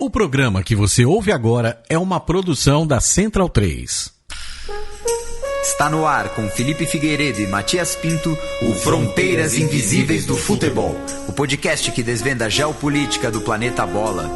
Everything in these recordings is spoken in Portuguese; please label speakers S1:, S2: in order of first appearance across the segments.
S1: O programa que você ouve agora é uma produção da Central 3.
S2: Está no ar com Felipe Figueiredo e Matias Pinto, o Fronteiras Invisíveis do Futebol, o podcast que desvenda a geopolítica do planeta Bola.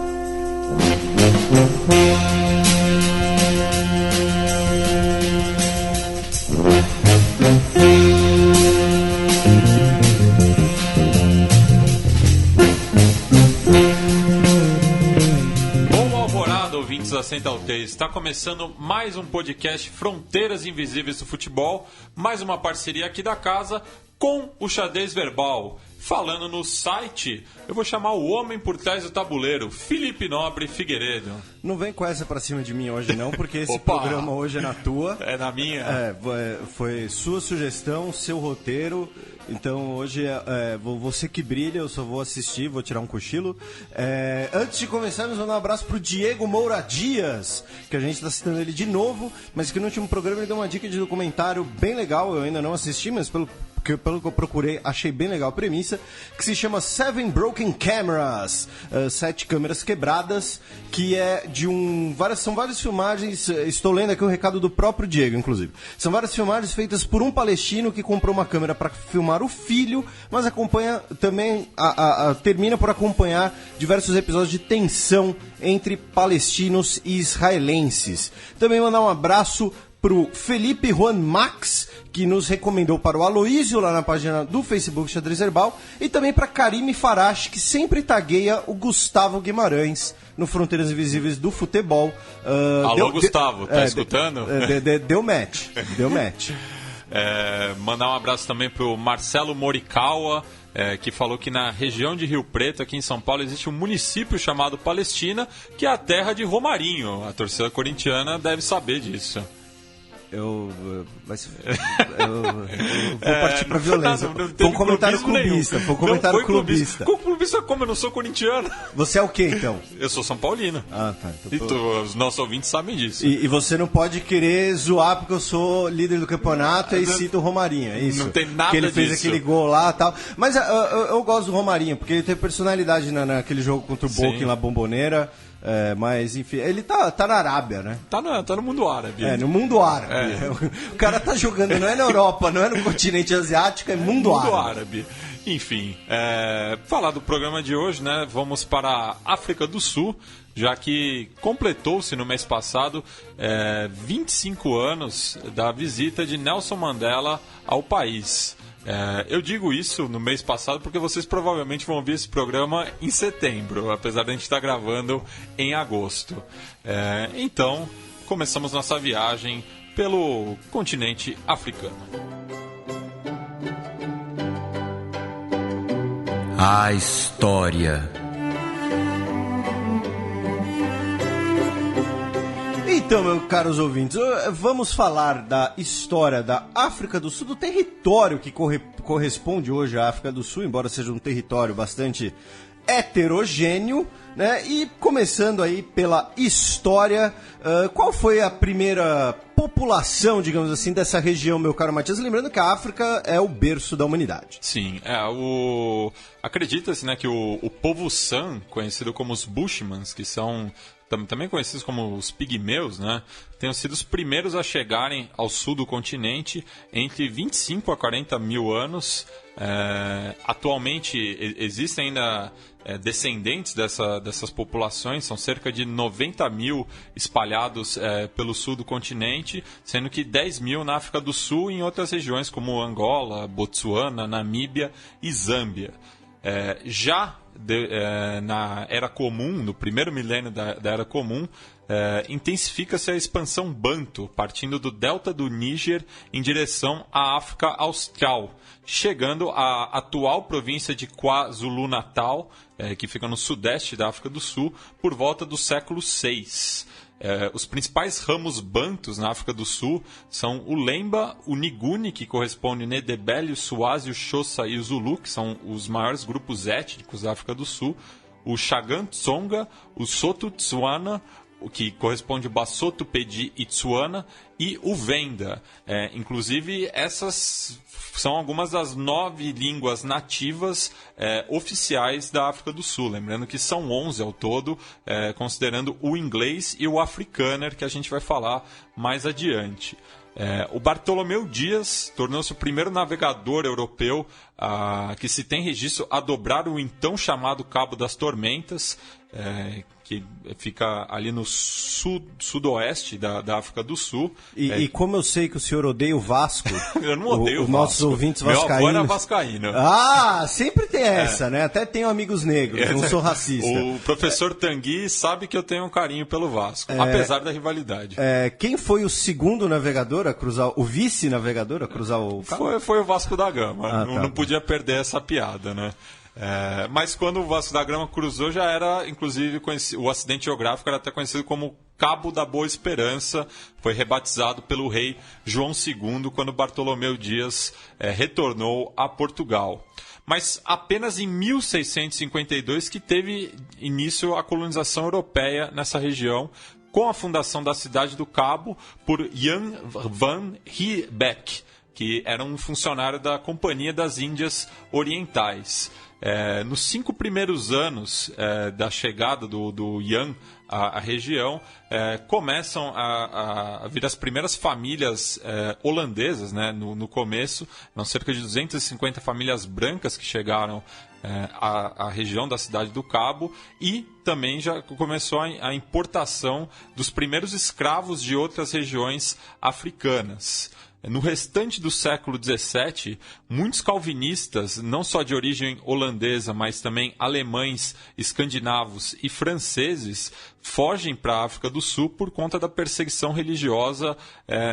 S3: Da Central 3. Está começando mais um podcast Fronteiras Invisíveis do Futebol, mais uma parceria aqui da casa com o Xadrez Verbal. Falando no site, eu vou chamar o homem por trás do tabuleiro, Felipe Nobre Figueiredo.
S4: Não vem com essa pra cima de mim hoje não, porque esse programa hoje é na tua.
S3: É na minha?
S4: Foi sua sugestão, seu roteiro. Então hoje você que brilha, eu só vou assistir, vou tirar um cochilo. Antes de começarmos, mandar um abraço pro Diego Moura Dias, que a gente está citando ele de novo, mas que no último programa ele deu uma dica de documentário bem legal, eu ainda não assisti, mas pelo que eu procurei, achei bem legal a premissa, que se chama Seven Broken Cameras, 7 câmeras quebradas, que é de são várias filmagens, estou lendo aqui um recado do próprio Diego, inclusive. São várias filmagens feitas por um palestino que comprou uma câmera para filmar o filho, mas acompanha também, termina por acompanhar diversos episódios de tensão entre palestinos e israelenses. Também mandar um abraço pro Felipe Juan Max, que nos recomendou para o Aloísio lá na página do Facebook Xadrez Verbal, e também para Karime Farache, que sempre tagueia o Gustavo Guimarães no Fronteiras Invisíveis do Futebol.
S3: Alô, Gustavo, tá escutando?
S4: Deu match.
S3: Mandar um abraço também pro Marcelo Morikawa, que falou que na região de Rio Preto, aqui em São Paulo, existe um município chamado Palestina, que é a terra de Romarinho. A torcida corintiana deve saber disso.
S4: Eu vou partir pra violência. Foi um comentário clubista.
S3: Clubista como? Eu não sou corintiano.
S4: Você é o quê, então?
S3: Eu sou São Paulino.
S4: Ah, tá.
S3: Os nossos ouvintes sabem disso.
S4: E você não pode querer zoar porque eu sou líder do campeonato e cito o Romarinho, é isso?
S3: Não tem nada disso.
S4: Que ele fez aquele gol lá e tal. Mas eu gosto do Romarinho, porque ele tem personalidade naquele jogo contra o Boca lá, Bomboneira. Mas, enfim, ele tá na Arábia, né?
S3: Tá no mundo árabe.
S4: No mundo árabe. O cara tá jogando, não é na Europa, não é no continente asiático, é mundo árabe.
S3: Enfim, falar do programa de hoje, né? Vamos para a África do Sul, já que completou-se no mês passado 25 anos da visita de Nelson Mandela ao país. Eu digo isso no mês passado porque vocês provavelmente vão ouvir esse programa em setembro, apesar de a gente estar gravando em agosto. Então, começamos nossa viagem pelo continente africano.
S2: A história.
S4: Então, meus caros ouvintes, vamos falar da história da África do Sul, do território que corresponde hoje à África do Sul, embora seja um território bastante heterogêneo, né? E começando aí pela história, qual foi a primeira população, digamos assim, dessa região, meu caro Matias? Lembrando que a África é o berço da humanidade.
S3: Sim, acredita-se, né, que o povo San, conhecido como os Bushmans, que são também conhecidos como os pigmeus, né, tenham sido os primeiros a chegarem ao sul do continente entre 25 a 40 mil anos. Atualmente existem ainda descendentes dessas populações, são cerca de 90 mil espalhados pelo sul do continente, sendo que 10 mil na África do Sul e em outras regiões como Angola, Botsuana, Namíbia e Zâmbia. Na Era Comum, no primeiro milênio da Era Comum, intensifica-se a expansão Banto, partindo do delta do Níger em direção à África Austral, chegando à atual província de KwaZulu-Natal, que fica no sudeste da África do Sul, por volta do século VI. Os principais ramos bantus na África do Sul são o Lemba, o Nguni, que corresponde ao Ndebele, o Swazi, o Xhosa e o Zulu, que são os maiores grupos étnicos da África do Sul, o Chagan Tsonga, o Sotho Tswana, o que corresponde Basoto, Pedi e Tsuana, e o Venda. Inclusive, essas são algumas das 9 línguas nativas oficiais da África do Sul. Lembrando que são 11 ao todo, considerando o inglês e o afrikaner, que a gente vai falar mais adiante. O Bartolomeu Dias tornou-se o primeiro navegador europeu que se tem registro a dobrar o então chamado Cabo das Tormentas, que fica ali no sudoeste da África do Sul.
S4: E como eu sei que o senhor odeia o Vasco,
S3: eu não odeio
S4: os nossos ouvintes vascaínos...
S3: Meu avô era vascaíno.
S4: Sempre tem essa, né? Até tenho amigos negros, não sou racista.
S3: O professor Tanguy sabe que eu tenho um carinho pelo Vasco, apesar da rivalidade.
S4: Quem foi o segundo navegador a cruzar, o vice-navegador a cruzar o cabo?
S3: Foi o Vasco da Gama, não
S4: Tá.
S3: podia perder essa piada, né? Mas quando o Vasco da Gama cruzou, já era, inclusive, o acidente geográfico era até conhecido como Cabo da Boa Esperança. Foi rebatizado pelo rei João II quando Bartolomeu Dias retornou a Portugal. Mas apenas em 1652 que teve início a colonização europeia nessa região, com a fundação da cidade do Cabo por Jan van Riebeeck, que era um funcionário da Companhia das Índias Orientais. Nos 5 primeiros anos da chegada do Jan à região, começam a vir as primeiras famílias holandesas, né? No começo, eram cerca de 250 famílias brancas que chegaram à região da cidade do Cabo, e também já começou a importação dos primeiros escravos de outras regiões africanas. No restante do século XVII, muitos calvinistas, não só de origem holandesa, mas também alemães, escandinavos e franceses, fogem para a África do Sul por conta da perseguição religiosa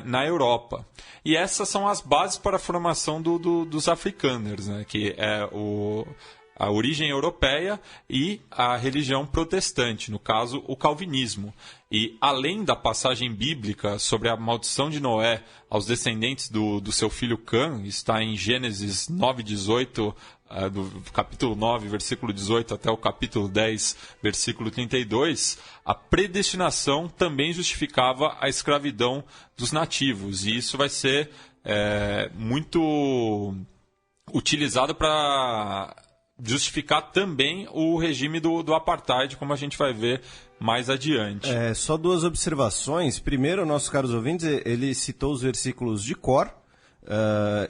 S3: na Europa. E essas são as bases para a formação dos afrikaners, né, que é a origem europeia e a religião protestante, no caso, o calvinismo. E, além da passagem bíblica sobre a maldição de Noé aos descendentes do seu filho Cã, está em Gênesis 9:18, do capítulo 9, versículo 18, até o capítulo 10, versículo 32, a predestinação também justificava a escravidão dos nativos. E isso vai ser muito utilizado para justificar também o regime do apartheid, como a gente vai ver mais adiante.
S4: Só 2 observações. Primeiro, nossos caros ouvintes, ele citou os versículos de cor,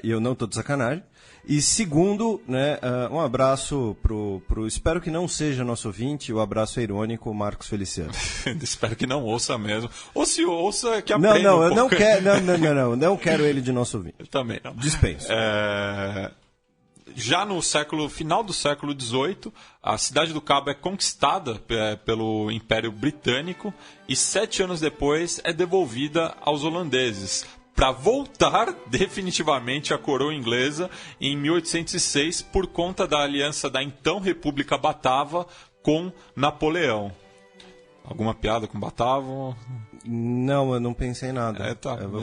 S4: e eu não estou de sacanagem. E segundo, né, um abraço pro espero que não seja nosso ouvinte, o abraço é irônico, Marcos Feliciano.
S3: Espero que não ouça mesmo. Ou se ouça, que aprenda
S4: eu não quero, não quero ele de nosso ouvinte.
S3: Eu também não.
S4: Dispenso.
S3: Já no final do século XVIII, a cidade do Cabo é conquistada pelo Império Britânico e 7 anos depois é devolvida aos holandeses, para voltar definitivamente à coroa inglesa em 1806 por conta da aliança da então República Batava com Napoleão. Alguma piada com Batavo?
S4: Não, eu não pensei em nada.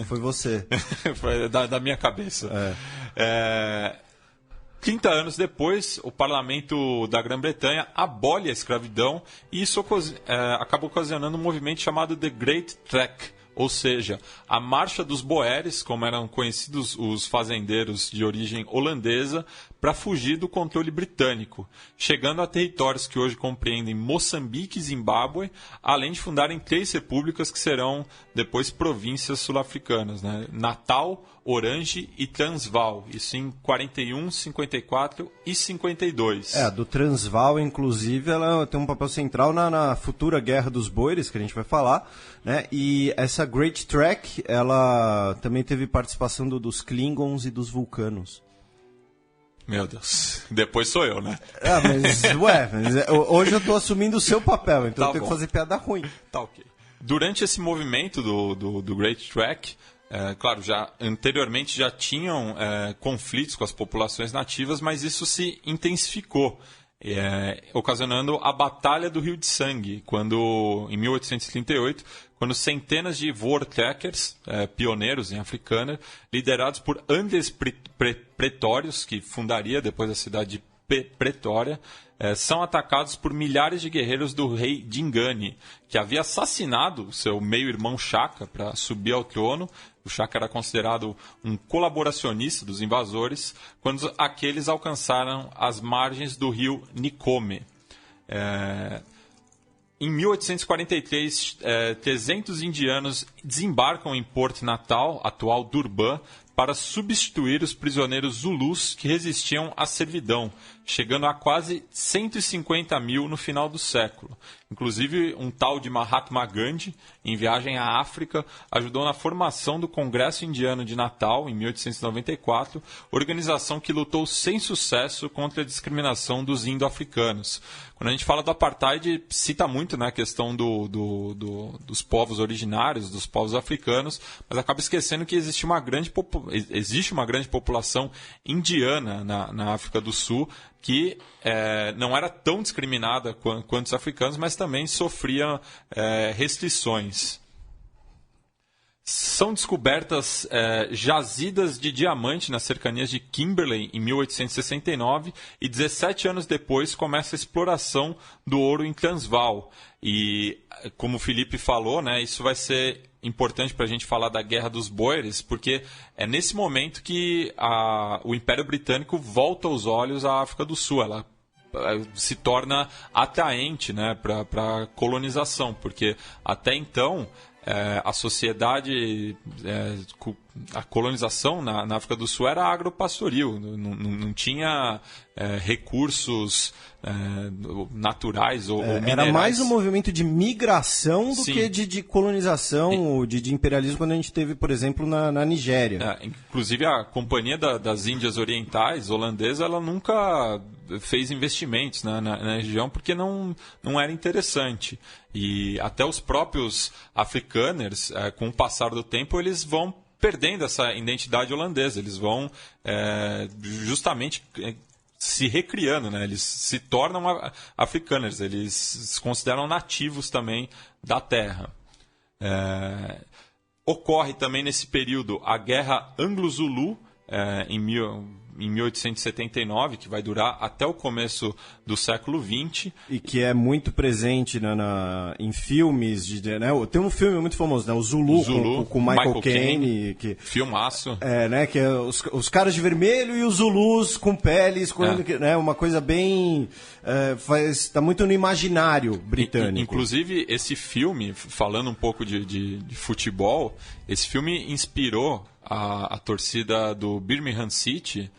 S4: Foi você.
S3: Foi da minha cabeça. 30 anos depois, o parlamento da Grã-Bretanha abole a escravidão e isso acabou ocasionando um movimento chamado The Great Trek, ou seja, a Marcha dos Boeres, como eram conhecidos os fazendeiros de origem holandesa, para fugir do controle britânico, chegando a territórios que hoje compreendem Moçambique e Zimbábue, além de fundarem 3 repúblicas que serão depois províncias sul-africanas, né? Natal, Orange e Transvaal, isso em 41, 54 e 52.
S4: Do Transvaal, inclusive, ela tem um papel central na futura Guerra dos Boeres, que a gente vai falar, né? E essa Great Trek, ela também teve participação dos Klingons e dos Vulcanos.
S3: Meu Deus, depois sou eu, né?
S4: Mas hoje eu tô assumindo o seu papel, então eu tenho que fazer piada ruim.
S3: Tá ok. Durante esse movimento do Great Trek, claro, anteriormente já tinham conflitos com as populações nativas, mas isso se intensificou, ocasionando a Batalha do Rio de Sangue, em 1838, quando centenas de voortrekkers, pioneiros em afrikaner, liderados por Anders Pretorius, que fundaria depois a cidade de Pretória, são atacados por milhares de guerreiros do rei Dingane, que havia assassinado seu meio-irmão Shaka para subir ao trono. O Shaka era considerado um colaboracionista dos invasores, quando aqueles alcançaram as margens do rio Nikome. Em 1843, 300 indianos desembarcam em Porto Natal, atual Durban, para substituir os prisioneiros zulus que resistiam à servidão, chegando a quase 150 mil no final do século. Inclusive, um tal de Mahatma Gandhi, em viagem à África, ajudou na formação do Congresso Indiano de Natal, em 1894, organização que lutou sem sucesso contra a discriminação dos indo-africanos. Quando a gente fala do apartheid, cita muito, né, a questão dos povos originários, dos povos africanos, mas acaba esquecendo que existe uma grande população indiana na África do Sul, que não era tão discriminada quanto os africanos, mas também sofria restrições. São descobertas jazidas de diamante nas cercanias de Kimberley em 1869 e 17 anos depois começa a exploração do ouro em Transvaal. E, como o Felipe falou, né, isso vai ser importante para a gente falar da Guerra dos Boeres, porque é nesse momento que o Império Britânico volta os olhos à África do Sul. Ela se torna atraente, né, para a colonização, porque até então a sociedade, a colonização na África do Sul era agropastoril, não tinha recursos naturais ou minerais.
S4: Era mais um movimento de migração do que de colonização, de imperialismo, quando a gente teve, por exemplo, na Nigéria.
S3: Inclusive a Companhia das Índias Orientais, holandesa, ela nunca fez investimentos na região porque não era interessante. E até os próprios afrikaners, com o passar do tempo, eles vão perdendo essa identidade holandesa. Eles vão justamente se recriando, né? Eles se tornam afrikaners, eles se consideram nativos também da terra. Ocorre também nesse período a Guerra Anglo-Zulu, em 1879, que vai durar até o começo do século XX.
S4: E que é muito presente em filmes. Né? Tem um filme muito famoso, né? O Zulu com Michael Caine.
S3: Filmaço.
S4: Né? Que é os caras de vermelho e os Zulus com peles, né? Uma coisa bem... está muito no imaginário britânico.
S3: Inclusive, esse filme, falando um pouco de futebol, esse filme inspirou a torcida do Birmingham City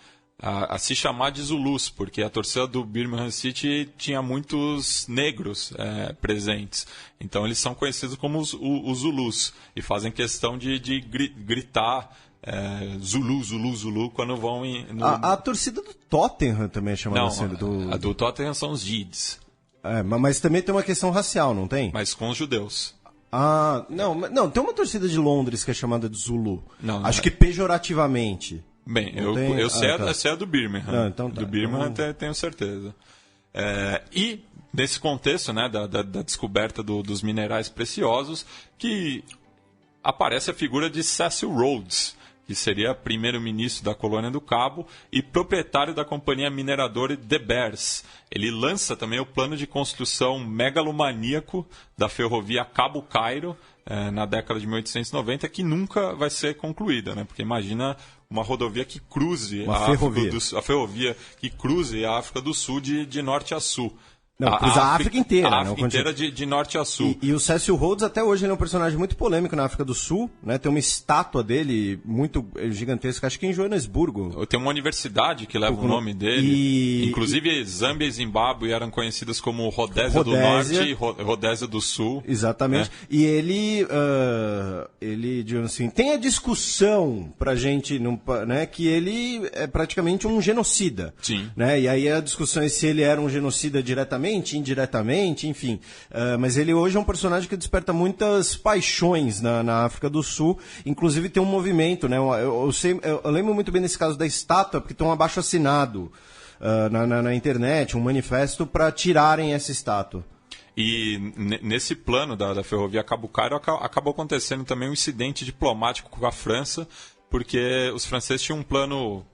S3: a se chamar de Zulus, porque a torcida do Birmingham City tinha muitos negros presentes. Então eles são conhecidos como os Zulus e fazem questão de gritar Zulu, Zulu, Zulu quando vão
S4: A torcida do Tottenham também é chamada assim.
S3: A do Tottenham são os Yids.
S4: Mas também tem uma questão racial, não tem?
S3: Mas com os judeus.
S4: Não, tem uma torcida de Londres que é chamada de Zulu. Acho que pejorativamente.
S3: Bem, eu sei a do Birmingham. Do Birmingham tenho certeza. E nesse contexto, né, da descoberta dos minerais preciosos, que aparece a figura de Cecil Rhodes, que seria primeiro-ministro da Colônia do Cabo e proprietário da companhia mineradora De Beers. Ele lança também o plano de construção megalomaníaco da ferrovia Cabo-Cairo na década de 1890, que nunca vai ser concluída, né? Porque imagina uma rodovia que cruze a ferrovia que cruze a África do Sul de norte a sul.
S4: Não, cruza a África inteira.
S3: A África inteira de norte a sul.
S4: E o Cecil Rhodes, até hoje, ele é um personagem muito polêmico na África do Sul. Né? Tem uma estátua dele muito gigantesca, acho que em Joanesburgo.
S3: Tem uma universidade que leva o nome dele. Inclusive, Zâmbia e Zimbábue eram conhecidas como Rodésia do Norte e Rodésia do Sul.
S4: Exatamente. E ele, digamos assim, tem a discussão pra gente, né, que ele é praticamente um genocida.
S3: Sim.
S4: Né? E aí a discussão é se ele era um genocida diretamente, indiretamente, enfim. Mas ele hoje é um personagem que desperta muitas paixões na África do Sul. Inclusive tem um movimento, né? Eu lembro muito bem nesse caso da estátua, porque tem um abaixo-assinado na internet, um manifesto para tirarem essa estátua.
S3: E nesse plano da ferrovia Cabo-Cairo acabou acontecendo também um incidente diplomático com a França, porque os franceses tinham um plano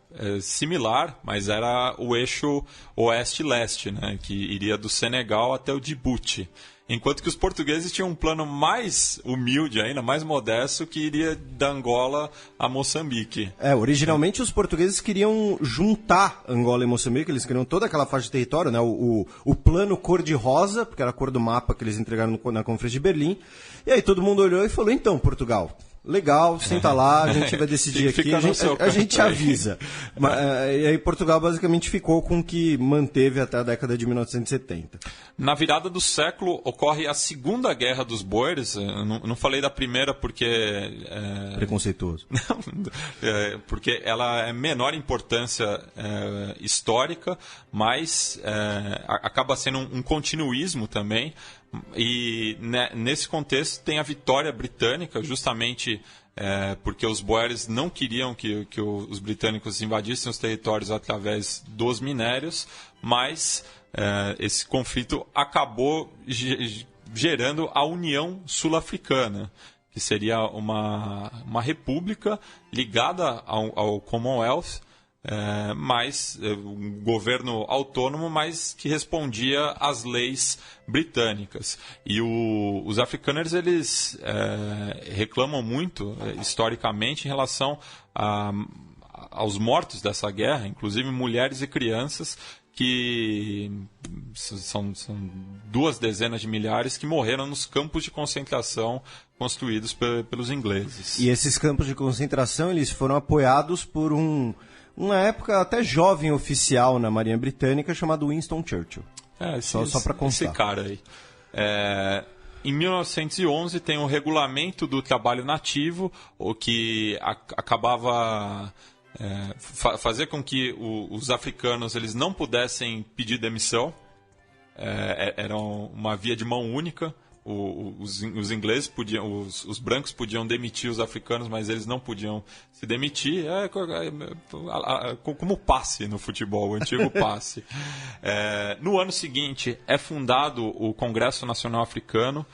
S3: similar, mas era o eixo oeste-leste, né, que iria do Senegal até o Djibouti. Enquanto que os portugueses tinham um plano mais humilde ainda, mais modesto, que iria da Angola a Moçambique.
S4: Originalmente os portugueses queriam juntar Angola e Moçambique, eles queriam toda aquela faixa de território, né? O plano cor-de-rosa, porque era a cor do mapa que eles entregaram na Conferência de Berlim. E aí todo mundo olhou e falou, então, Portugal, legal, senta lá, a gente vai decidir aqui, a gente avisa. E aí Portugal basicamente ficou com o que manteve até a década de 1970.
S3: Na virada do século ocorre a Segunda Guerra dos Boeres. Não falei da primeira porque...
S4: Preconceituoso.
S3: Porque ela é menor importância histórica, mas acaba sendo um continuismo também. E nesse contexto tem a vitória britânica, justamente porque os boeres não queriam que os britânicos invadissem os territórios através dos minérios, mas esse conflito acabou gerando a União Sul-Africana, que seria uma república ligada ao Commonwealth, mas um governo autônomo, mas que respondia às leis britânicas. E os afrikaners, eles reclamam muito, historicamente, em relação aos mortos dessa guerra, inclusive mulheres e crianças, que são 200 de milhares que morreram nos campos de concentração construídos pelos ingleses.
S4: E esses campos de concentração, eles foram apoiados por uma época até jovem oficial na Marinha Britânica chamado Winston Churchill. Só para constar.
S3: Esse cara aí. Em 1911 tem o regulamento do trabalho nativo, o que acabava fazer com que os africanos eles não pudessem pedir demissão. Era uma via de mão única. Os ingleses podiam, os brancos podiam demitir os africanos, mas eles não podiam se demitir. Como passe no futebol, o antigo passe. No ano seguinte é fundado o Congresso Nacional Africano,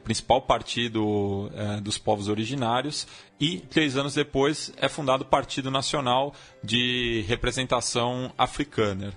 S3: principal partido dos povos originários, e 3 anos depois é fundado o Partido Nacional de Representação Africana.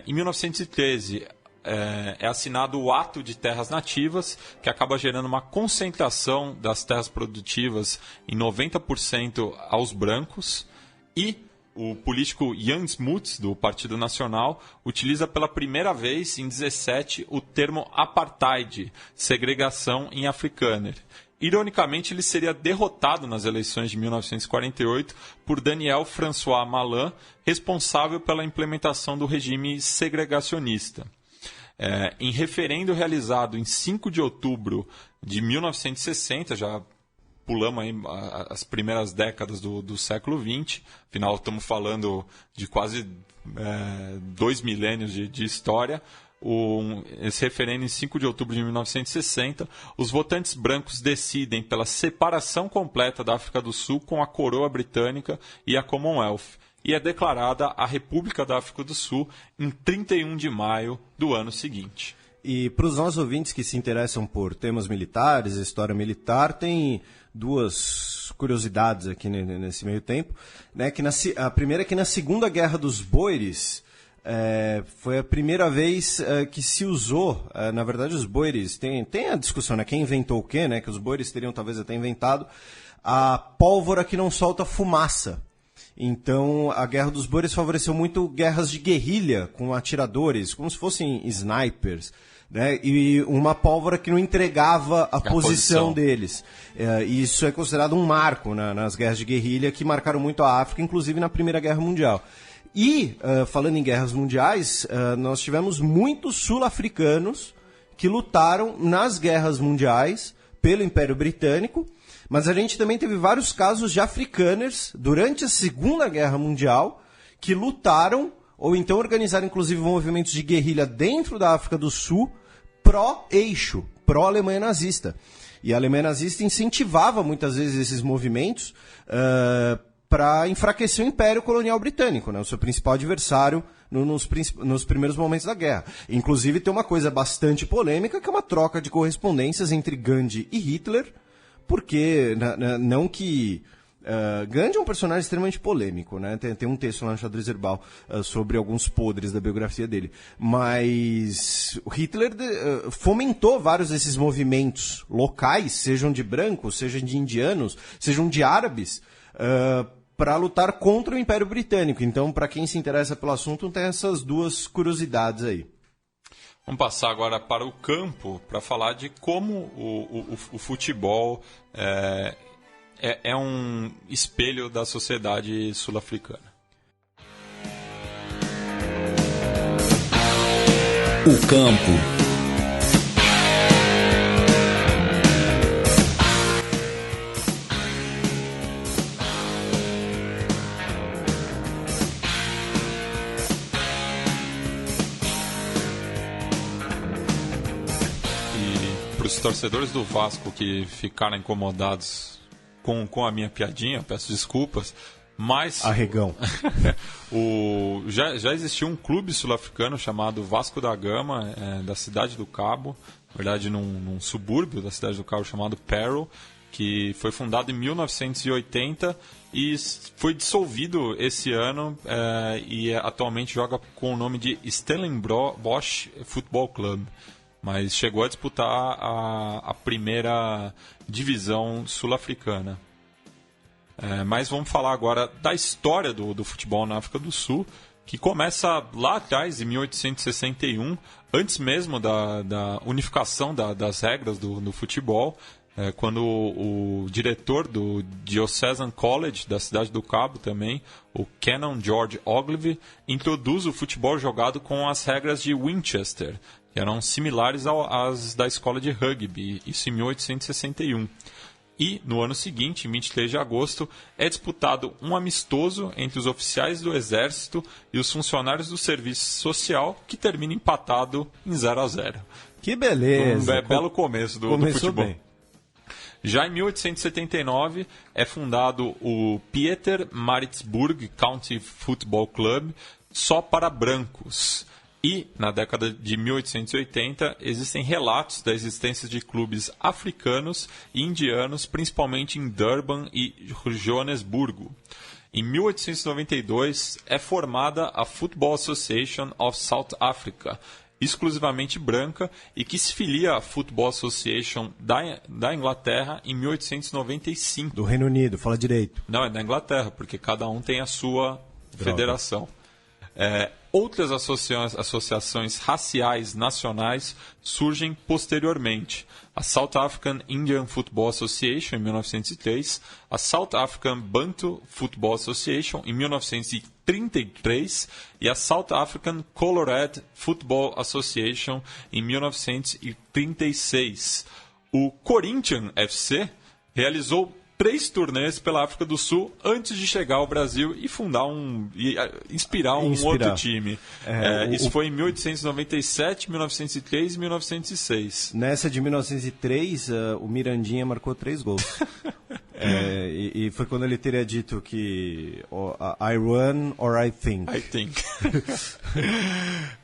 S3: Em 1913 é assinado o Ato de Terras Nativas, que acaba gerando uma concentração das terras produtivas em 90% aos brancos, e o político Jan Smuts, do Partido Nacional, utiliza pela primeira vez, em 17, o termo apartheid, segregação em afrikaner. Ironicamente, ele seria derrotado nas eleições de 1948 por Daniel François Malan, responsável pela implementação do regime segregacionista. Em referendo realizado em 5 de outubro de 1960, já pulamos aí as primeiras décadas do século XX, afinal estamos falando de quase 2 milênios de história. Esse referendo em 5 de outubro de 1960, os votantes brancos decidem pela separação completa da África do Sul com a coroa britânica e a Commonwealth, e é declarada a República da África do Sul em 31 de maio do ano seguinte.
S4: E para os nossos ouvintes que se interessam por temas militares, história militar, tem 2 curiosidades aqui nesse meio tempo. Né? A primeira é que na Segunda Guerra dos Boeres foi a primeira vez que se usou, na verdade os boeres, tem a discussão, né? Quem inventou o quê, né? Que os boeres teriam talvez até inventado a pólvora que não solta fumaça. Então, a Guerra dos Boeres favoreceu muito guerras de guerrilha com atiradores, como se fossem snipers, né? E uma pólvora que não entregava a posição deles. E isso é considerado um marco nas guerras de guerrilha que marcaram muito a África, inclusive na Primeira Guerra Mundial. E, falando em guerras mundiais, nós tivemos muitos sul-africanos que lutaram nas guerras mundiais pelo Império Britânico. Mas a gente também teve vários casos de afrikaners durante a Segunda Guerra Mundial que lutaram, ou então organizaram inclusive movimentos de guerrilha dentro da África do Sul pró-eixo, pró-Alemanha nazista. E a Alemanha nazista incentivava muitas vezes esses movimentos para enfraquecer o Império Colonial Britânico, né, o seu principal adversário nos primeiros momentos da guerra. Inclusive tem uma coisa bastante polêmica, que é uma troca de correspondências entre Gandhi e Hitler, porque não que Gandhi é um personagem extremamente polêmico, né? Tem um texto lá no Xadrez Herbal sobre alguns podres da biografia dele. Mas o Hitler fomentou vários desses movimentos locais, sejam de brancos, sejam de indianos, sejam de árabes, para lutar contra o Império Britânico. Então, para quem se interessa pelo assunto, tem essas duas curiosidades aí.
S3: Vamos passar agora para o campo para falar de como o futebol é um espelho da sociedade sul-africana.
S1: O campo.
S3: Para os torcedores do Vasco que ficaram incomodados com a minha piadinha, peço desculpas, mas
S4: Arregão.
S3: Já existiu um clube sul-africano chamado Vasco da Gama, da Cidade do Cabo, na verdade num subúrbio da Cidade do Cabo chamado Parow, que foi fundado em 1980 e foi dissolvido esse ano e atualmente joga com o nome de Stellenbosch Football Club. Mas chegou a disputar a primeira divisão sul-africana. Mas vamos falar agora da história do futebol na África do Sul, que começa lá atrás, em 1861, antes mesmo da unificação das regras do futebol, quando o diretor do Diocesan College, da Cidade do Cabo também, o Canon George Ogilvy, introduz o futebol jogado com as regras de Winchester, que eram similares às da escola de rugby, isso em 1861. E, no ano seguinte, em 23 de agosto, é disputado um amistoso entre os oficiais do Exército e os funcionários do Serviço Social, que termina empatado em 0-0.
S4: Que beleza!
S3: Belo começo do futebol. Bem. Já em 1879, é fundado o Pietermaritzburg County Football Club, só para brancos. E, na década de 1880, existem relatos da existência de clubes africanos e indianos, principalmente em Durban e Joanesburgo. Em 1892, é formada a Football Association of South Africa, exclusivamente branca, e que se filia à Football Association da Inglaterra em 1895.
S4: Do Reino Unido, fala direito.
S3: Não, é da Inglaterra, porque cada um tem a sua federação. Outras associações raciais nacionais surgem posteriormente. A South African Indian Football Association, em 1903, a South African Bantu Football Association, em 1933, e a South African Colored Football Association, em 1936. O Corinthians FC realizou 3 turnês pela África do Sul antes de chegar ao Brasil e inspirar um outro time. Isso foi em 1897, 1903 e 1906.
S4: Nessa de 1903, o Mirandinha marcou 3 gols. E foi quando ele teria dito que I run or I think.
S3: I think.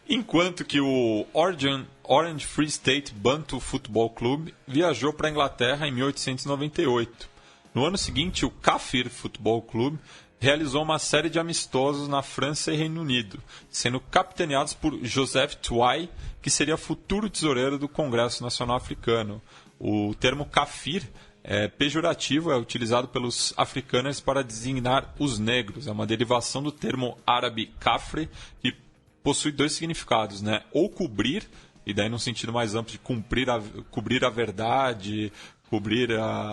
S3: Enquanto que o Orange Free State Bantu Football Club viajou para a Inglaterra em 1898. No ano seguinte, o Kafir Football Club realizou uma série de amistosos na França e Reino Unido, sendo capitaneados por Joseph Tuai, que seria futuro tesoureiro do Congresso Nacional Africano. O termo Kafir é pejorativo, é utilizado pelos africanos para designar os negros. É uma derivação do termo árabe kafre, que possui 2 significados, né? Ou cobrir, e daí num sentido mais amplo de cobrir a verdade,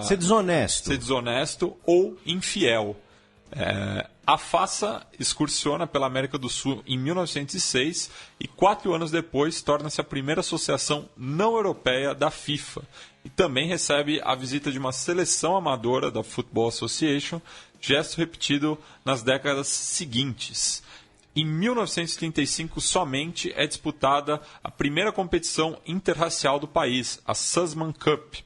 S4: ser desonesto.
S3: Ser desonesto ou infiel. A FASA excursiona pela América do Sul em 1906 e 4 anos depois torna-se a primeira associação não europeia da FIFA. E também recebe a visita de uma seleção amadora da Football Association, gesto repetido nas décadas seguintes. Em 1935, somente é disputada a primeira competição interracial do país, a Sussman Cup.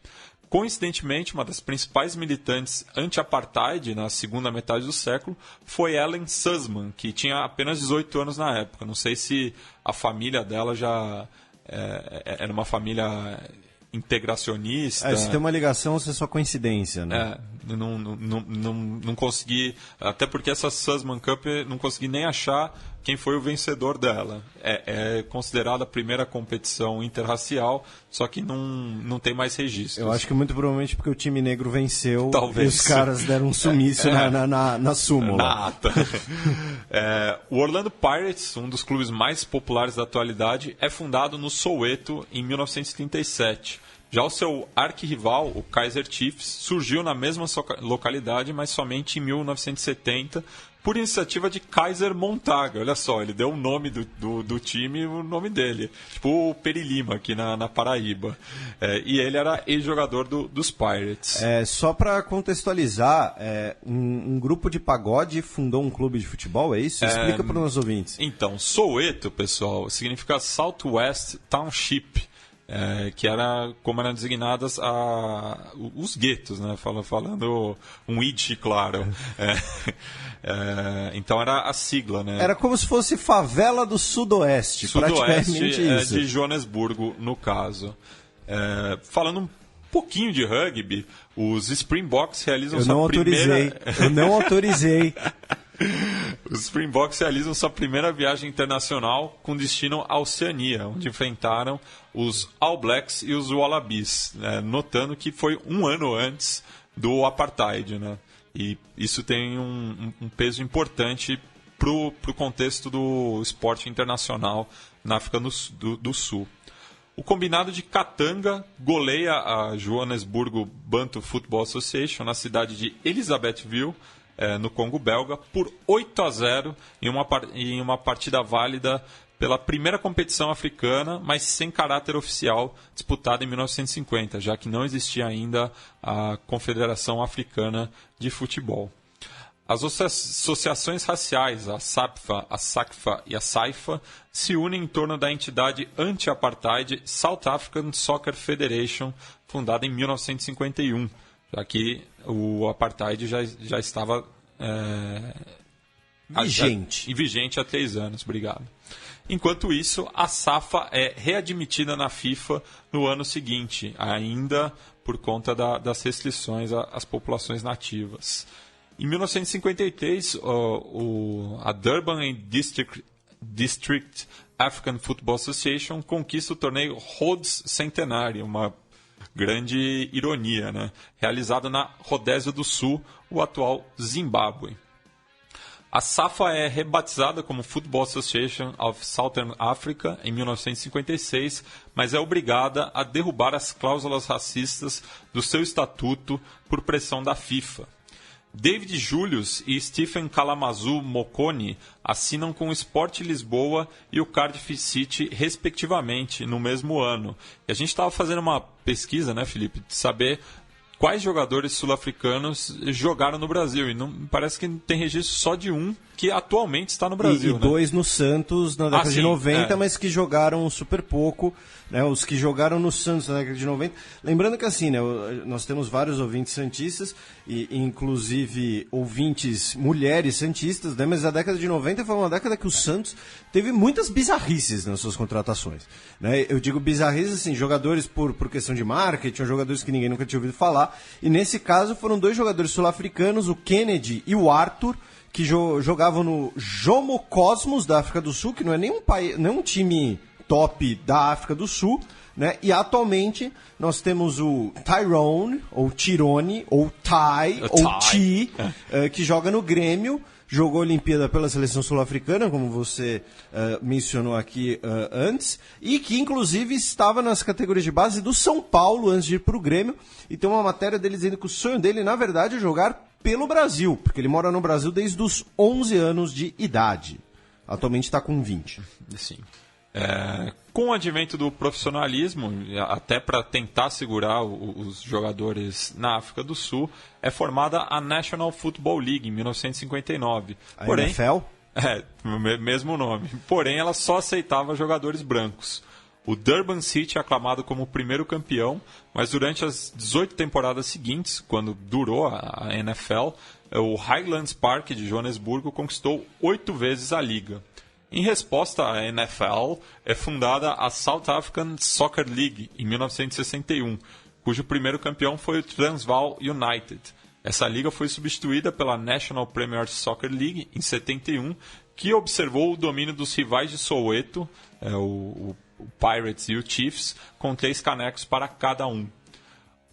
S3: Coincidentemente, uma das principais militantes anti-apartheid na segunda metade do século foi Ellen Sussman, que tinha apenas 18 anos na época. Não sei se a família dela já era uma família integracionista.
S4: Se tem uma ligação, isso é só coincidência, né?
S3: não consegui, até porque essa Sussman Cup não consegui nem achar quem foi o vencedor dela. É considerada a primeira competição interracial, só que não tem mais registros.
S4: Eu acho que muito provavelmente porque o time negro venceu.
S3: Talvez.
S4: E os caras deram um sumiço na súmula.
S3: Na ata. O Orlando Pirates, um dos clubes mais populares da atualidade, é fundado no Soweto em 1937. Já o seu arquirrival, o Kaizer Chiefs, surgiu na mesma localidade, mas somente em 1970, por iniciativa de Kaiser Montaga. Olha só, ele deu o nome do time e o nome dele. Tipo o Peri Lima aqui na Paraíba. E ele era ex-jogador dos Pirates.
S4: Só para contextualizar, um grupo de pagode fundou um clube de futebol, é isso? Explica para os nossos ouvintes.
S3: Então, Soweto, pessoal, significa Southwest Township. Que era como eram designadas os guetos, né? Falando um id, claro. Então era a sigla, né?
S4: Era como se fosse favela do Sudoeste, praticamente isso.
S3: De Joanesburgo, no caso. Falando um pouquinho de rugby, os Springboks realizam
S4: Eu não autorizei.
S3: Os Springboks realizam sua primeira viagem internacional com destino à Oceania, onde enfrentaram os All Blacks e os Wallabies, né? Notando que foi um ano antes do Apartheid, né? E isso tem um peso importante para o contexto do esporte internacional na África do Sul. O combinado de Katanga goleia a Joanesburgo Bantu Football Association na cidade de Elizabethville, no Congo belga, por 8-0 em uma partida válida pela primeira competição africana, mas sem caráter oficial, disputada em 1950, já que não existia ainda a Confederação Africana de Futebol. As associações raciais, a SAPFA, a SACFA e a SAIFA, se unem em torno da entidade anti-apartheid South African Soccer Federation, fundada em 1951, já que o apartheid já estava vigente há 3 anos. Obrigado. Enquanto isso, a SAFA é readmitida na FIFA no ano seguinte, ainda por conta das restrições às populações nativas. Em 1953, a Durban District African Football Association conquista o torneio Rhodes Centenary, uma grande ironia, né? Realizado na Rodésia do Sul, o atual Zimbábue. A SAFA é rebatizada como Football Association of Southern Africa em 1956, mas é obrigada a derrubar as cláusulas racistas do seu estatuto por pressão da FIFA. David Julius e Stephen Kalamazoo Mokone assinam com o Sport Lisboa e o Cardiff City, respectivamente, no mesmo ano. E a gente estava fazendo uma pesquisa, né, Felipe, de saber quais jogadores sul-africanos jogaram no Brasil. E não, parece que tem registro só de um que atualmente está no Brasil.
S4: E 2 no Santos na década de 90, mas que jogaram super pouco. Né, os que jogaram no Santos na década de 90. Lembrando que assim, né, nós temos vários ouvintes santistas, e inclusive ouvintes mulheres santistas, né, mas a década de 90 foi uma década que o Santos teve muitas bizarrices nas suas contratações. Né? Eu digo bizarrices, assim, jogadores por questão de marketing, jogadores que ninguém nunca tinha ouvido falar, e nesse caso foram 2 jogadores sul-africanos, o Kennedy e o Arthur, que jogavam no Jomo Cosmos da África do Sul, que não é nenhum time top da África do Sul, né? E atualmente nós temos o Tyrone, ou Tirone, ou Ty, ou Ti, que joga no Grêmio, jogou a Olimpíada pela seleção sul-africana, como você mencionou aqui antes, e que inclusive estava nas categorias de base do São Paulo antes de ir para o Grêmio, e tem uma matéria dele dizendo que o sonho dele, na verdade, é jogar pelo Brasil, porque ele mora no Brasil desde os 11 anos de idade. Atualmente está com 20.
S3: Sim. Com o advento do profissionalismo, até para tentar segurar os jogadores na África do Sul, é formada a National Football League em 1959.
S4: A NFL?
S3: Mesmo nome. Porém, ela só aceitava jogadores brancos. O Durban City é aclamado como o primeiro campeão, mas durante as 18 temporadas seguintes, quando durou a NFL, o Highlands Park de Joanesburgo conquistou 8 vezes a liga. Em resposta à NFL, é fundada a South African Soccer League, em 1961, cujo primeiro campeão foi o Transvaal United. Essa liga foi substituída pela National Premier Soccer League em 71, que observou o domínio dos rivais de Soweto, o Pirates e o Chiefs, com 3 canecos para cada um.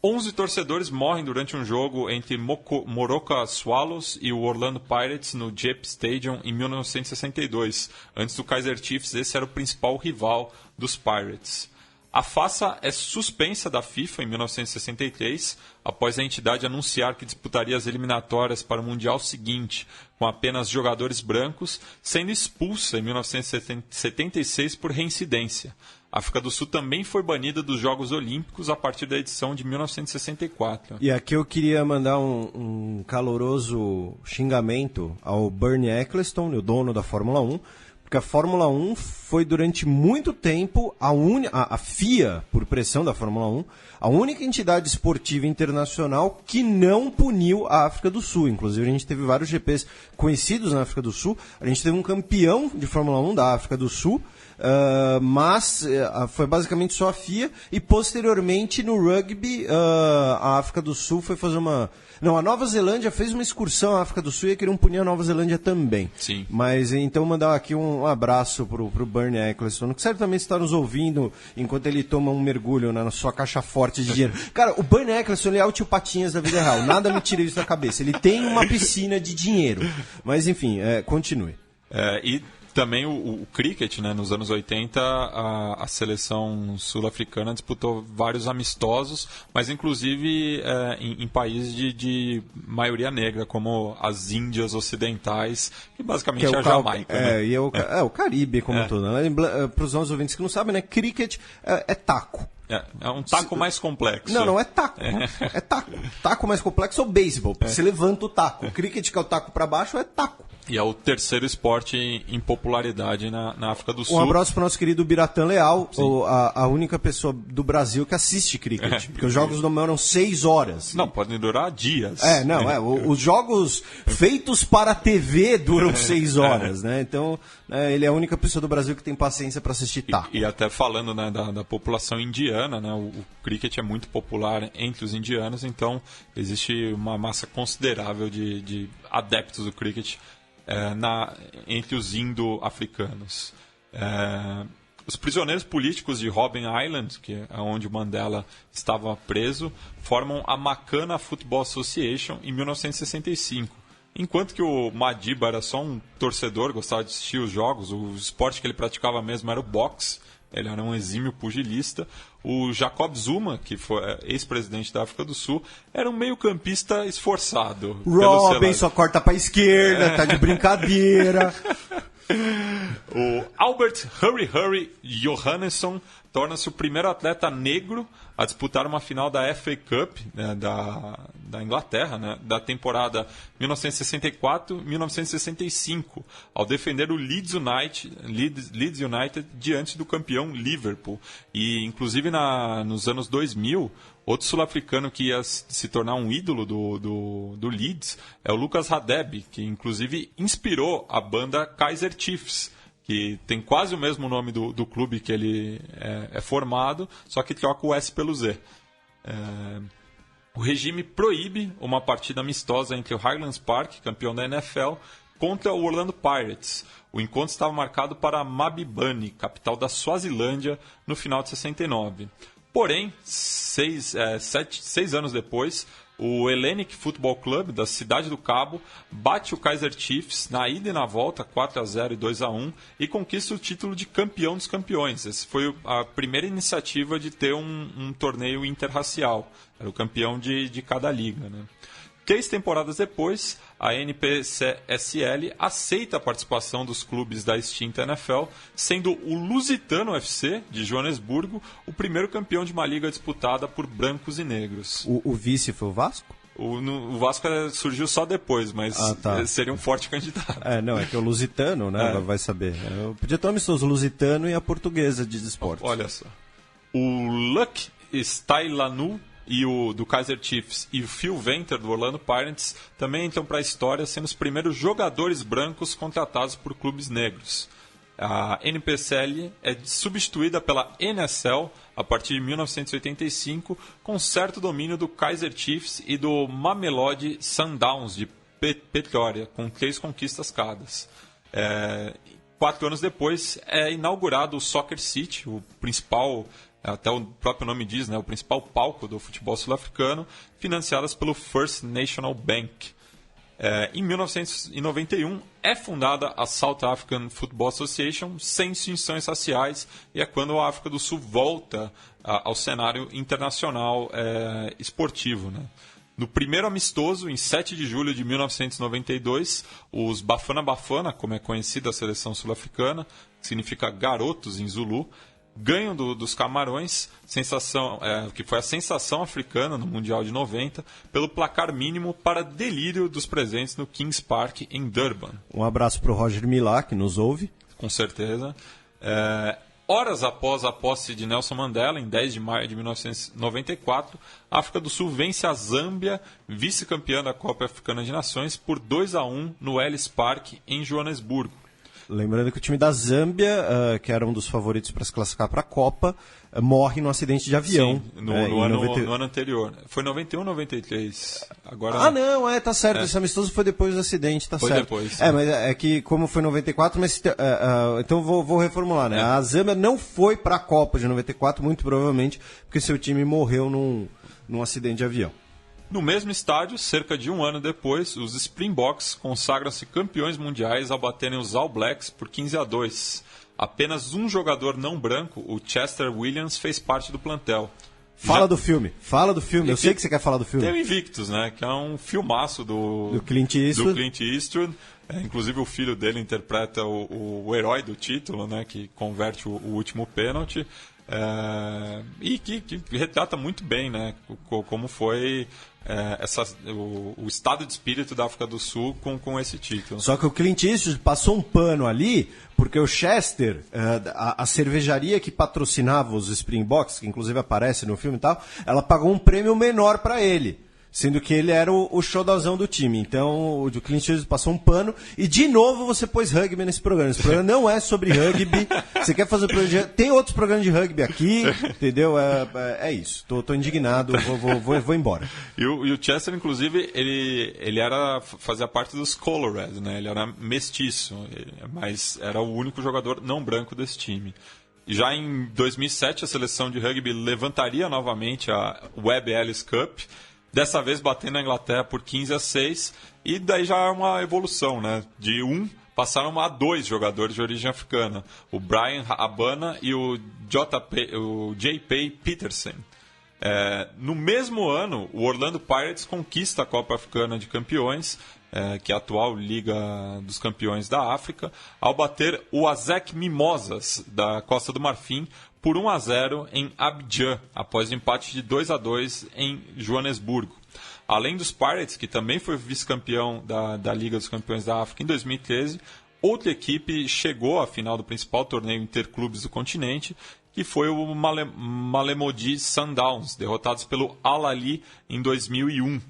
S3: 11 torcedores morrem durante um jogo entre Moroka Swallows e o Orlando Pirates no Jeep Stadium em 1962. Antes do Kaiser Chiefs, esse era o principal rival dos Pirates. A FASA é suspensa da FIFA em 1963, após a entidade anunciar que disputaria as eliminatórias para o Mundial seguinte, com apenas jogadores brancos, sendo expulsa em 1976 por reincidência. A África do Sul também foi banida dos Jogos Olímpicos a partir da edição de 1964.
S4: E aqui eu queria mandar um caloroso xingamento ao Bernie Ecclestone, o dono da Fórmula 1, porque a Fórmula 1 foi durante muito tempo a FIA, por pressão da Fórmula 1, a única entidade esportiva internacional que não puniu a África do Sul. Inclusive, a gente teve vários GPs conhecidos na África do Sul. A gente teve um campeão de Fórmula 1 da África do Sul, mas foi basicamente só a FIA. E, posteriormente, no rugby, a África do Sul foi fazer uma... Não, a Nova Zelândia fez uma excursão à África do Sul e queriam punir a Nova Zelândia também.
S3: Sim.
S4: Mas então mandar aqui um abraço pro Bernie Ecclestone, que certamente está nos ouvindo enquanto ele toma um mergulho na sua caixa forte de dinheiro. Cara, o Bernie Ecclestone é o tio Patinhas da vida real. Nada me tira isso da cabeça. Ele tem uma piscina de dinheiro. Mas enfim, continue.
S3: E também o cricket, né? Nos anos 80, a seleção sul-africana disputou vários amistosos, mas inclusive em países de maioria negra, como as Índias Ocidentais, que basicamente é a Jamaica.
S4: E o Caribe como todo. Né? Para os nossos ouvintes que não sabem, né? Cricket é taco.
S3: É um taco mais complexo.
S4: Não, é taco. É taco. Taco mais complexo é o beisebol. Você levanta o taco. O cricket, que é o taco para baixo, é taco.
S3: E é o terceiro esporte em popularidade na África do Sul.
S4: Um abraço para o nosso querido Biratã Leal, a única pessoa do Brasil que assiste cricket. Porque os jogos demoram 6 horas.
S3: Não, podem durar dias.
S4: Os jogos feitos para a TV duram 6 horas, né? Então, ele é a única pessoa do Brasil que tem paciência para assistir taco.
S3: E até falando, né, da população indiana, né, o cricket é muito popular entre os indianos, então existe uma massa considerável de adeptos do cricket entre os indo-africanos. Os prisioneiros políticos de Robben Island, que é onde o Mandela estava preso, formam a Makana Football Association em 1965. Enquanto que o Madiba era só um torcedor, gostava de assistir os jogos, o esporte que ele praticava mesmo era o boxe, ele era um exímio pugilista. O Jacob Zuma, que foi ex-presidente da África do Sul, era um meio-campista esforçado.
S4: Robben só corta pra esquerda, tá de brincadeira.
S3: O Albert Hurry Johannesson torna-se o primeiro atleta negro a disputar uma final da FA Cup, né, da Inglaterra, né, da temporada 1964-1965, ao defender o Leeds United diante do campeão Liverpool. E, inclusive, nos anos 2000, outro sul-africano que ia se tornar um ídolo do Leeds é o Lucas Radebe, que, inclusive, inspirou a banda Kaiser Chiefs, que tem quase o mesmo nome do clube que ele é formado, só que troca o S pelo Z. O regime proíbe uma partida amistosa entre o Highlands Park, campeão da NFL, contra o Orlando Pirates. O encontro estava marcado para Mabibane, capital da Suazilândia, no final de 69. Porém, 6 anos depois, o Hellenic Football Club, da Cidade do Cabo, bate o Kaiser Chiefs na ida e na volta, 4-0 e 2-1, e conquista o título de campeão dos campeões. Essa foi a primeira iniciativa de ter um torneio interracial. Era o campeão de cada liga, né? 3 temporadas depois, a NPSL aceita a participação dos clubes da extinta NFL, sendo o Lusitano FC, de Joanesburgo, o primeiro campeão de uma liga disputada por brancos e negros.
S4: O vice foi o Vasco?
S3: O Vasco surgiu só depois, mas seria um forte candidato.
S4: É que o Lusitano, né, vai saber. Eu podia ter amistoso o Lusitano e a Portuguesa de esportes.
S3: Olha só. O Luck Stailanu e o do Kaiser Chiefs e o Phil Venter do Orlando Pirates também entram para a história sendo os primeiros jogadores brancos contratados por clubes negros. A NPSL é substituída pela NSL a partir de 1985, com certo domínio do Kaizer Chiefs e do Mamelodi Sundowns de Petróleo, com 3 conquistas cada. 4 anos depois é inaugurado o Soccer City, o principal, até o próprio nome diz, né, o principal palco do futebol sul-africano, financiadas pelo First National Bank. Em 1991 é fundada a South African Football Association, sem distinções raciais, e é quando a África do Sul volta ao cenário internacional esportivo, né? No primeiro amistoso, em 7 de julho de 1992, os Bafana Bafana, como é conhecida a seleção sul-africana, que significa garotos em Zulu, ganham dos Camarões, que foi a sensação africana no Mundial de 90, pelo placar mínimo para delírio dos presentes no Kings Park, em Durban.
S4: Um abraço para o Roger Milá, que nos ouve.
S3: Com certeza. Horas após a posse de Nelson Mandela, em 10 de maio de 1994, a África do Sul vence a Zâmbia, vice-campeã da Copa Africana de Nações, por 2-1 no Ellis Park, em Joanesburgo.
S4: Lembrando que o time da Zâmbia, que era um dos favoritos para se classificar para a Copa, morre num acidente de avião.
S3: Sim, no ano anterior. Foi 91 ou 93? Agora...
S4: não, tá certo. Esse amistoso foi depois do acidente, tá
S3: foi
S4: certo.
S3: Depois.
S4: Mas é que como foi 94, mas então vou reformular, né? A Zâmbia não foi para a Copa de 94, muito provavelmente, porque seu time morreu num acidente de avião.
S3: No mesmo estádio, cerca de um ano depois, os Springboks consagram-se campeões mundiais ao baterem os All Blacks por 15-2. Apenas um jogador não branco, o Chester Williams, fez parte do plantel.
S4: Fala do filme. Eu sei que você quer falar do filme.
S3: Tem o Invictus, né? Que é um filmaço do
S4: Clint
S3: Eastwood. Inclusive o filho dele interpreta o herói do título, né? Que converte o último pênalti. E que retrata muito bem, né? Como foi o estado de espírito da África do Sul com esse título.
S4: Só que o Clint Eastwood passou um pano ali, porque o Chester, a cervejaria que patrocinava os Springboks, que inclusive aparece no filme e tal, ela pagou um prêmio menor para ele, sendo que ele era o xodozão do time. Então o Clint Eastwood passou um pano e de novo você pôs rugby nesse programa. Esse programa não é sobre rugby. Você quer fazer programa de rugby? Tem outros programas de rugby aqui, entendeu? É isso. Tô indignado, vou embora.
S3: E o Chester, inclusive, ele fazia parte dos Colored, né? Ele era mestiço, mas era o único jogador não branco desse time. Já em 2007, a seleção de rugby levantaria novamente a Webb Ellis Cup, dessa vez batendo a Inglaterra por 15-6, e daí já é uma evolução, né? De passaram a 2 jogadores de origem africana, o Brian Habana e o J.P. Peterson. No mesmo ano, o Orlando Pirates conquista a Copa Africana de Campeões, que é a atual Liga dos Campeões da África, ao bater o ASEC Mimosas, da Costa do Marfim, por 1-0 em Abidjan, após o empate de 2-2 em Joanesburgo. Além dos Pirates, que também foi vice-campeão da Liga dos Campeões da África em 2013, outra equipe chegou à final do principal torneio interclubes do continente, que foi o Mamelodi Sundowns, derrotados pelo Al Ahly em 2001,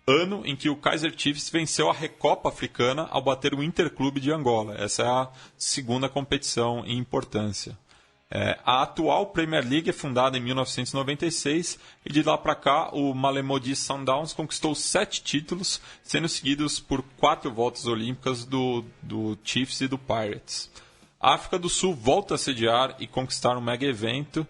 S3: ano em que o Kaizer Chiefs venceu a Recopa Africana ao bater o Interclube de Angola. Essa é a segunda competição em importância. A atual Premier League é fundada em 1996 e de lá para cá o Mamelodi Sundowns conquistou 7 títulos, sendo seguidos por 4 voltas olímpicas do Chiefs e do Pirates. A África do Sul volta a sediar e conquistar um mega evento,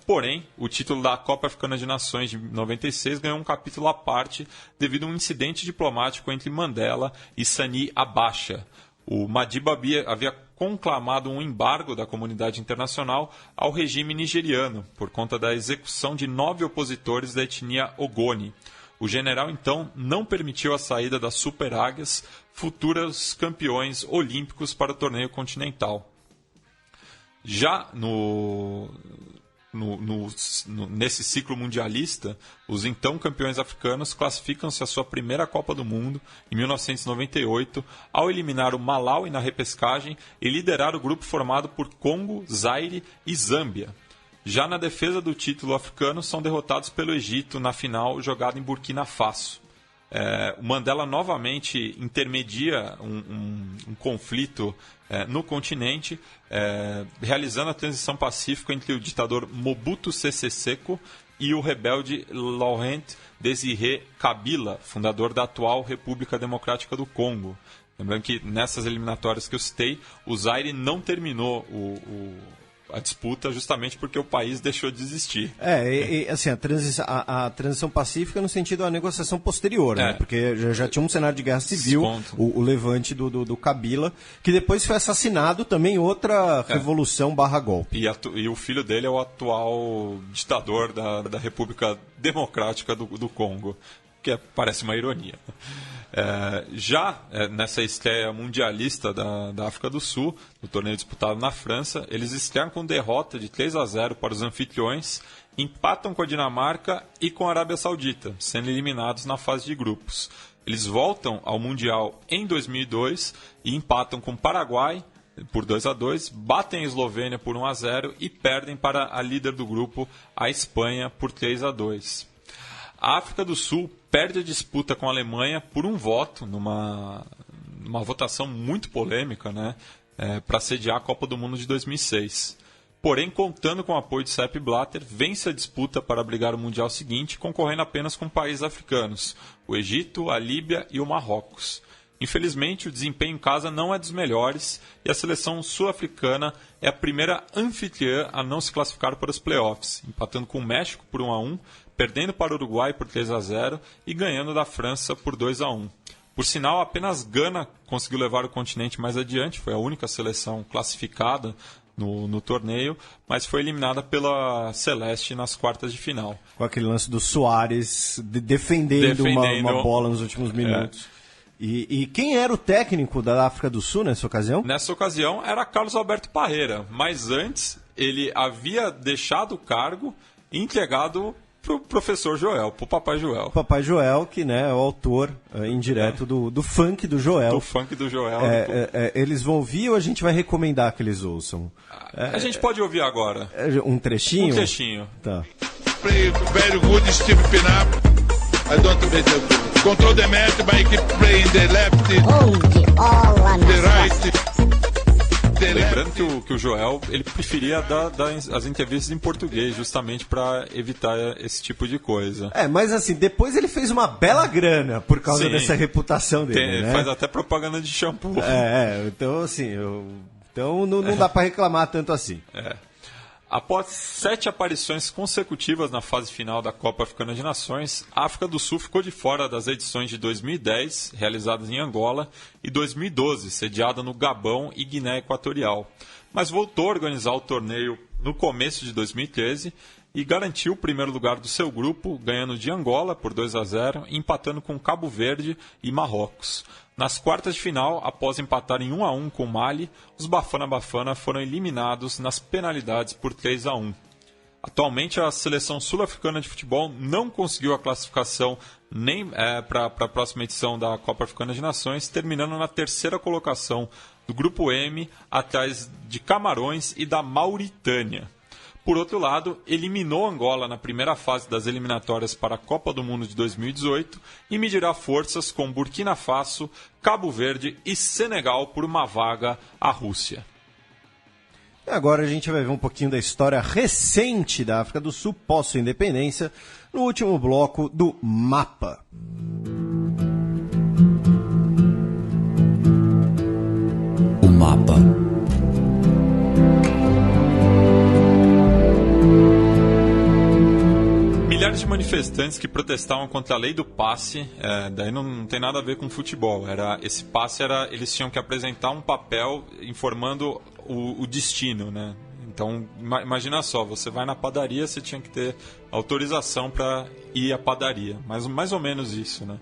S3: porém o título da Copa Africana de Nações de 96 ganhou um capítulo à parte devido a um incidente diplomático entre Mandela e Sani Abacha. O Madiba havia conclamado um embargo da comunidade internacional ao regime nigeriano por conta da execução de 9 opositores da etnia Ogoni. O general, então, não permitiu a saída das Super Águias, futuros campeões olímpicos, para o torneio continental. Já nesse ciclo mundialista, os então campeões africanos classificam-se à sua primeira Copa do Mundo, em 1998, ao eliminar o Malawi na repescagem e liderar o grupo formado por Congo, Zaire e Zâmbia. Já na defesa do título africano, são derrotados pelo Egito na final jogada em Burkina Faso. o Mandela novamente intermedia um conflito no continente, realizando a transição pacífica entre o ditador Mobutu Sese Seko e o rebelde Laurent Désiré Kabila, fundador da atual República Democrática do Congo. Lembrando que nessas eliminatórias que eu citei, o Zaire não terminou a disputa justamente porque o país deixou de existir.
S4: Assim, a transição pacífica no sentido da negociação posterior, né? Porque já tinha um cenário de guerra civil, o levante do Kabila, que depois foi assassinado também, outra revolução /golpe.
S3: E o filho dele é o atual ditador da República Democrática do Congo, que parece uma ironia. Nessa estreia mundialista da África do Sul, no torneio disputado na França, eles estreiam com derrota de 3-0 para os anfitriões, empatam com a Dinamarca e com a Arábia Saudita, sendo eliminados na fase de grupos. Eles voltam ao Mundial em 2002 e empatam com o Paraguai por 2-2, batem a Eslovênia por 1-0 e perdem para a líder do grupo, a Espanha, por 3-2. A África do Sul perde a disputa com a Alemanha por um voto, numa votação muito polêmica, né, para sediar a Copa do Mundo de 2006. Porém, contando com o apoio de Sepp Blatter, vence a disputa para abrigar o Mundial seguinte, concorrendo apenas com países africanos, o Egito, a Líbia e o Marrocos. Infelizmente, o desempenho em casa não é dos melhores e a seleção sul-africana é a primeira anfitriã a não se classificar para os playoffs, empatando com o México por 1-1, perdendo para o Uruguai por 3-0 e ganhando da França por 2-1. Por sinal, apenas Gana conseguiu levar o continente mais adiante, foi a única seleção classificada no torneio, mas foi eliminada pela Celeste nas quartas de final.
S4: Com aquele lance do Soares defendendo uma bola nos últimos minutos. E quem era o técnico da África do Sul nessa ocasião?
S3: Nessa ocasião era Carlos Alberto Parreira, mas antes ele havia deixado o cargo e entregado pro professor Joel, pro Papai Joel.
S4: O Papai Joel, que, né, é o autor indireto do funk do Joel.
S3: Do funk do Joel.
S4: Eles vão ouvir ou a gente vai recomendar que eles ouçam?
S3: A gente pode ouvir agora.
S4: Um trechinho?
S3: Um trechinho.
S4: Tá.
S5: Play very good, Steve Pinup. I don't control the match, but I keep playing the left, the right.
S3: Lembrando que o Joel ele preferia dar as entrevistas em português, justamente para evitar esse tipo de coisa.
S4: Mas assim, depois ele fez uma bela grana por causa dessa reputação dele, né?
S3: Faz até propaganda de shampoo.
S4: Então assim, não dá para reclamar tanto assim.
S3: Após 7 aparições consecutivas na fase final da Copa Africana de Nações, a África do Sul ficou de fora das edições de 2010, realizadas em Angola, e 2012, sediada no Gabão e Guiné Equatorial. Mas voltou a organizar o torneio no começo de 2013 e garantiu o primeiro lugar do seu grupo, ganhando de Angola por 2-0 e empatando com Cabo Verde e Marrocos. Nas quartas de final, após empatar em 1-1 com o Mali, os Bafana Bafana foram eliminados nas penalidades por 3-1. Atualmente, a seleção sul-africana de futebol não conseguiu a classificação nem para a próxima edição da Copa Africana de Nações, terminando na terceira colocação do Grupo M, atrás de Camarões e da Mauritânia. Por outro lado, eliminou Angola na primeira fase das eliminatórias para a Copa do Mundo de 2018 e medirá forças com Burkina Faso, Cabo Verde e Senegal por uma vaga à Rússia.
S4: Agora a gente vai ver um pouquinho da história recente da África do Sul pós sua independência no último bloco do Mapa.
S1: O Mapa.
S3: Milhares de manifestantes que protestavam contra a lei do passe, daí não tem nada a ver com futebol. Esse passe eles tinham que apresentar um papel informando o destino, né? Então, imagina só, você vai na padaria, você tinha que ter autorização para ir à padaria. Mais ou menos isso, né?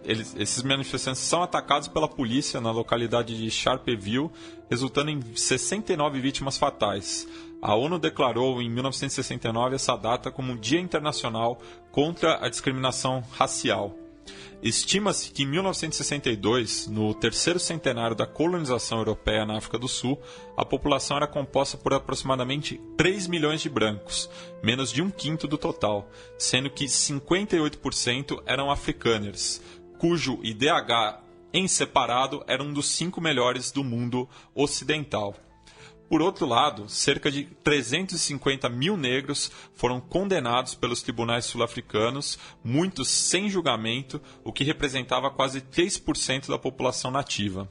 S3: Esses manifestantes são atacados pela polícia na localidade de Sharpeville, resultando em 69 vítimas fatais. A ONU declarou em 1969 essa data como um Dia Internacional contra a Discriminação Racial. Estima-se que em 1962, no terceiro centenário da colonização europeia na África do Sul, a população era composta por aproximadamente 3 milhões de brancos, menos de 1/5 do total, sendo que 58% eram afrikaners, cujo IDH em separado era um dos 5 melhores do mundo ocidental. Por outro lado, cerca de 350 mil negros foram condenados pelos tribunais sul-africanos, muitos sem julgamento, o que representava quase 3% da população nativa.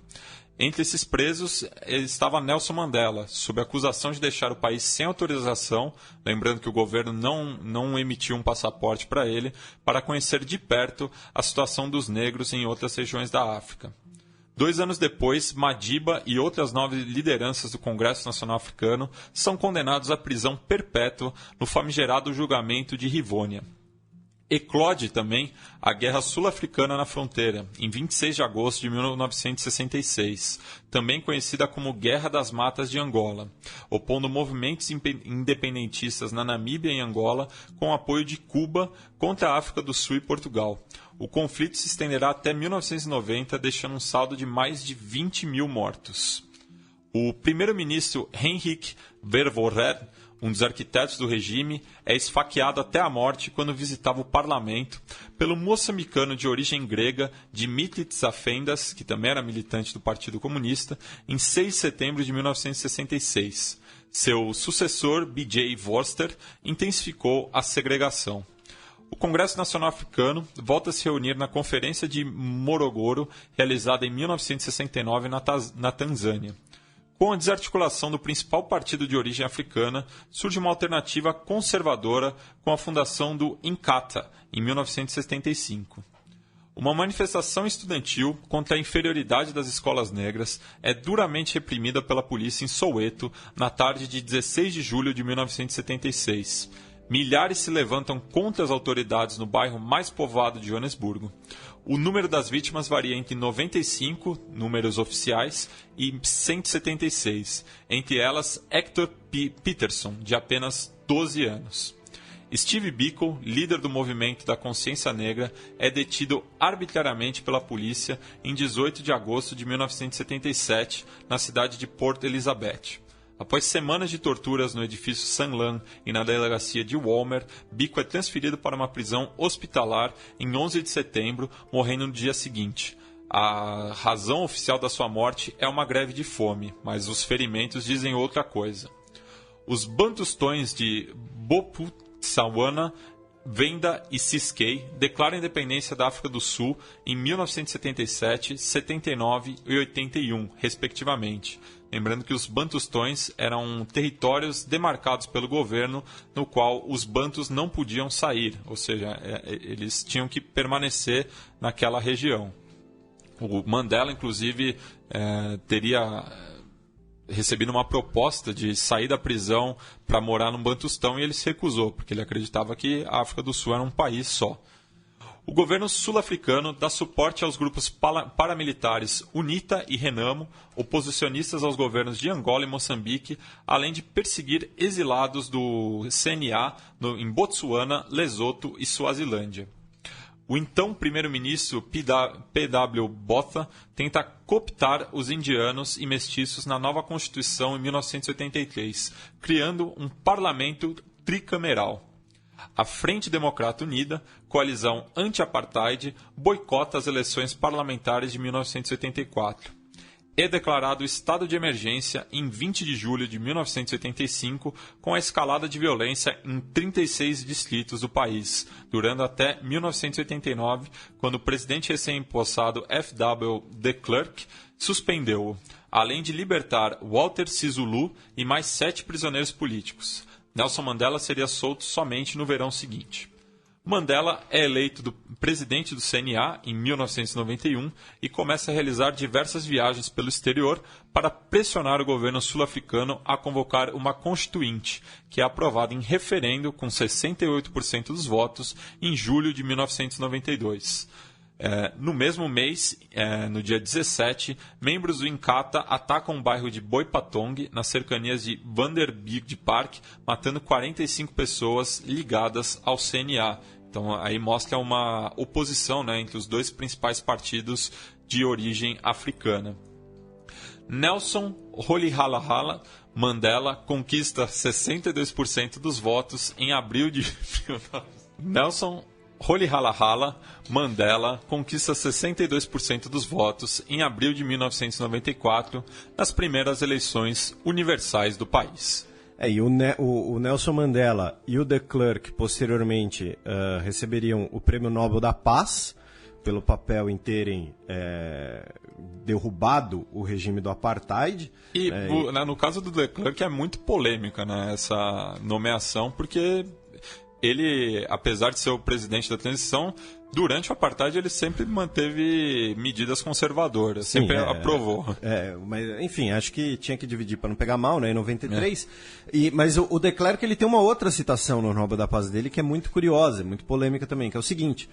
S3: Entre esses presos estava Nelson Mandela, sob acusação de deixar o país sem autorização, lembrando que o governo não emitiu um passaporte para ele, para conhecer de perto a situação dos negros em outras regiões da África. 2 anos depois, Madiba e outras 9 lideranças do Congresso Nacional Africano são condenados à prisão perpétua no famigerado julgamento de Rivônia. Eclode também a Guerra Sul-Africana na Fronteira, em 26 de agosto de 1966, também conhecida como Guerra das Matas de Angola, opondo movimentos independentistas na Namíbia e Angola com apoio de Cuba contra a África do Sul e Portugal. O conflito se estenderá até 1990, deixando um saldo de mais de 20 mil mortos. O primeiro-ministro Hendrik Verwoerd, um dos arquitetos do regime, é esfaqueado até a morte quando visitava o parlamento pelo moçambicano de origem grega Dimitri Tsafendas, que também era militante do Partido Comunista, em 6 de setembro de 1966. Seu sucessor, B.J. Vorster, intensificou a segregação. O Congresso Nacional Africano volta a se reunir na Conferência de Morogoro, realizada em 1969 na Tanzânia. Com a desarticulação do principal partido de origem africana, surge uma alternativa conservadora com a fundação do Inkatha, em 1975. Uma manifestação estudantil contra a inferioridade das escolas negras é duramente reprimida pela polícia em Soweto na tarde de 16 de julho de 1976. Milhares se levantam contra as autoridades no bairro mais povoado de Joanesburgo. O número das vítimas varia entre 95, números oficiais, e 176, entre elas Hector Peterson, de apenas 12 anos. Steve Biko, líder do movimento da consciência negra, é detido arbitrariamente pela polícia em 18 de agosto de 1977, na cidade de Port Elizabeth. Após semanas de torturas no edifício Sanlam e na delegacia de Walmer, Biko é transferido para uma prisão hospitalar em 11 de setembro, morrendo no dia seguinte. A razão oficial da sua morte é uma greve de fome, mas os ferimentos dizem outra coisa. Os bantustões de Bophuthatswana, Venda e Ciskei declaram a independência da África do Sul em 1977, 79 e 81, respectivamente. Lembrando que os bantustões eram territórios demarcados pelo governo no qual os bantus não podiam sair, ou seja, eles tinham que permanecer naquela região. O Mandela, inclusive, teria recebido uma proposta de sair da prisão para morar num bantustão e ele se recusou, porque ele acreditava que a África do Sul era um país só. O governo sul-africano dá suporte aos grupos paramilitares UNITA e Renamo, oposicionistas aos governos de Angola e Moçambique, além de perseguir exilados do CNA em Botsuana, Lesoto e Suazilândia. O então primeiro-ministro P.W. Botha tenta cooptar os indianos e mestiços na nova Constituição em 1983, criando um parlamento tricameral. A Frente Democrata Unida, coalizão anti-apartheid, boicota as eleições parlamentares de 1984. É declarado estado de emergência em 20 de julho de 1985, com a escalada de violência em 36 distritos do país, durando até 1989, quando o presidente recém-impossado F.W. de Klerk suspendeu-o, além de libertar Walter Sisulu e mais 7 prisioneiros políticos. Nelson Mandela seria solto somente no verão seguinte. Mandela é eleito presidente do CNA em 1991 e começa a realizar diversas viagens pelo exterior para pressionar o governo sul-africano a convocar uma constituinte, que é aprovada em referendo com 68% dos votos em julho de 1992. No mesmo mês, no dia 17, membros do Inkatha atacam o bairro de Boipatong, nas cercanias de Vanderbilt Park, matando 45 pessoas ligadas ao CNA, Então aí mostra uma oposição, né, entre os dois principais partidos de origem africana. Nelson Rolihlahla Mandela conquista 62% dos votos em abril de... Nelson Rolihlahla Mandela conquista 62% dos votos em abril de 1994 nas primeiras eleições universais do país.
S4: E o Nelson Mandela e o de Klerk, posteriormente, receberiam o Prêmio Nobel da Paz pelo papel em terem derrubado o regime do Apartheid.
S3: E no caso do de Klerk é muito polêmica, né, essa nomeação, porque ele, apesar de ser o presidente da transição, durante o Apartheid ele sempre manteve medidas conservadoras, sempre aprovou.
S4: Mas, enfim, acho que tinha que dividir para não pegar mal, né, em 93. Mas o de Klerk, ele tem uma outra citação no Nobel da Paz dele que é muito curiosa, muito polêmica também, que é o seguinte...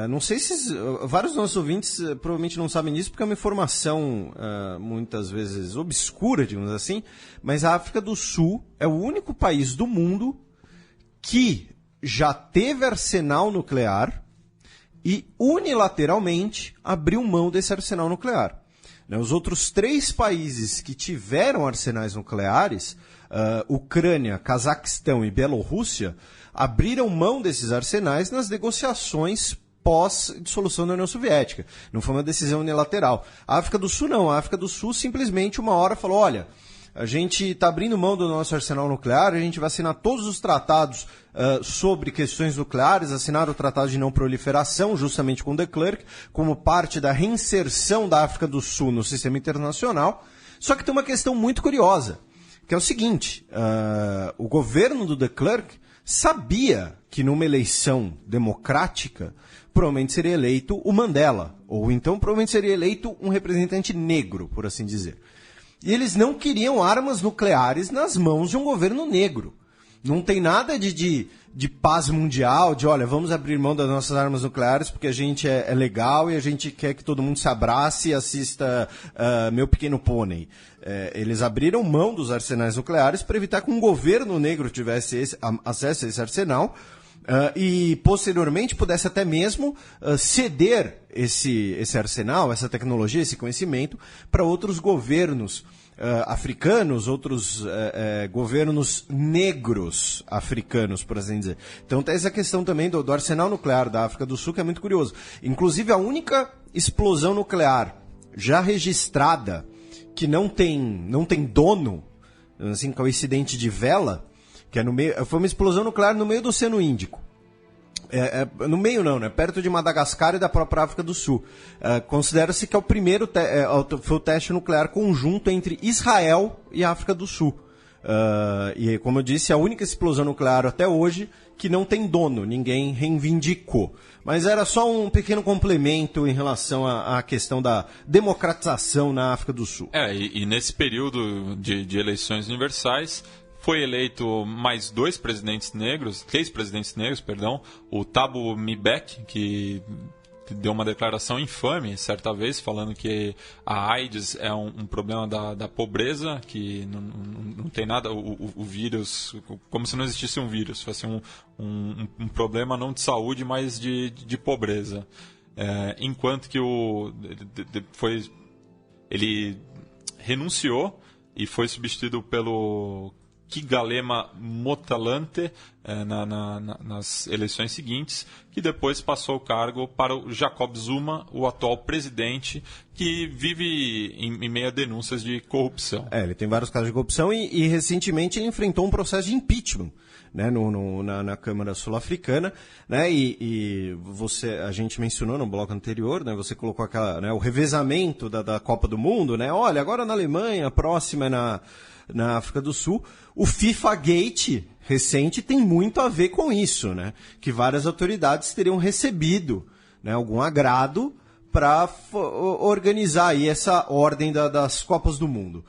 S4: não sei se vários dos nossos ouvintes provavelmente não sabem disso, porque é uma informação muitas vezes obscura, digamos assim, mas a África do Sul é o único país do mundo que já teve arsenal nuclear e unilateralmente abriu mão desse arsenal nuclear. Os outros 3 países que tiveram arsenais nucleares, Ucrânia, Cazaquistão e Bielorrússia, abriram mão desses arsenais nas negociações pós-dissolução da União Soviética. Não foi uma decisão unilateral. A África do Sul não. A África do Sul simplesmente uma hora falou, olha, a gente está abrindo mão do nosso arsenal nuclear, a gente vai assinar todos os tratados sobre questões nucleares, assinar o Tratado de Não Proliferação, justamente com de Klerk, como parte da reinserção da África do Sul no sistema internacional. Só que tem uma questão muito curiosa, que é o seguinte, o governo do de Klerk sabia que numa eleição democrática provavelmente seria eleito o Mandela, ou então provavelmente seria eleito um representante negro, por assim dizer. E eles não queriam armas nucleares nas mãos de um governo negro. Não tem nada de paz mundial, de olha, vamos abrir mão das nossas armas nucleares porque a gente é legal e a gente quer que todo mundo se abrace e assista Meu Pequeno Pônei. Eles abriram mão dos arsenais nucleares para evitar que um governo negro tivesse acesso a esse arsenal e, posteriormente, pudesse até mesmo ceder esse arsenal, essa tecnologia, esse conhecimento para outros governos africanos, outros governos negros africanos, por assim dizer. Então tem essa questão também do arsenal nuclear da África do Sul, que é muito curioso. Inclusive, a única explosão nuclear já registrada que não tem dono, assim, que é o incidente de Vela, que foi uma explosão nuclear no meio do Oceano Índico. No meio não, né? Perto de Madagascar e da própria África do Sul. Considera-se que é o primeiro foi o teste nuclear conjunto entre Israel e a África do Sul. E, como eu disse, a única explosão nuclear até hoje que não tem dono, ninguém reivindicou. Mas era só um pequeno complemento em relação à questão da democratização na África do Sul.
S3: E nesse período de eleições universais, foi eleito mais 3 presidentes negros, o Thabo Mbeki, que deu uma declaração infame certa vez, falando que a AIDS é um problema da pobreza, que não tem nada, o vírus, como se não existisse um vírus, fosse um problema não de saúde, mas de pobreza. Enquanto que ele renunciou e foi substituído pelo Kgalema Motlanthe nas eleições seguintes, que depois passou o cargo para o Jacob Zuma, o atual presidente, que vive em meio a denúncias de corrupção.
S4: Ele tem vários casos de corrupção e recentemente ele enfrentou um processo de impeachment, né, na Câmara Sul-Africana, né, a gente mencionou no bloco anterior, né, você colocou o revezamento da Copa do Mundo, né, olha, agora na Alemanha, a próxima é na África do Sul. O FIFA Gate recente tem muito a ver com isso, né? Que várias autoridades teriam recebido, né, algum agrado para organizar aí essa ordem das Copas do Mundo.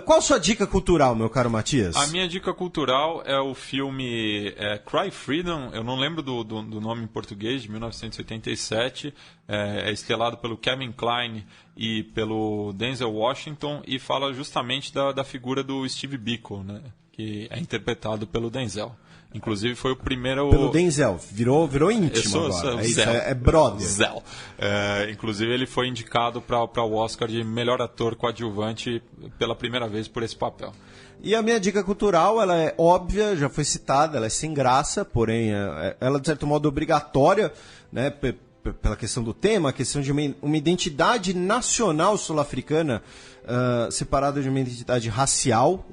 S4: Qual a sua dica cultural, meu caro Matias?
S3: A minha dica cultural é o filme Cry Freedom, eu não lembro do nome em português, de 1987, é estrelado pelo Kevin Kline e pelo Denzel Washington e fala justamente da figura do Steve Biko, né? que é interpretado pelo Denzel. Inclusive foi o primeiro...
S4: Pelo Denzel, virou íntimo agora. É brother.
S3: Zell. Inclusive ele foi indicado para o Oscar de melhor ator coadjuvante pela primeira vez por esse papel.
S4: E a minha dica cultural, ela é óbvia, já foi citada, ela é sem graça, porém ela de certo modo obrigatória, né, pela questão do tema, a questão de uma identidade nacional sul-africana separada de uma identidade racial,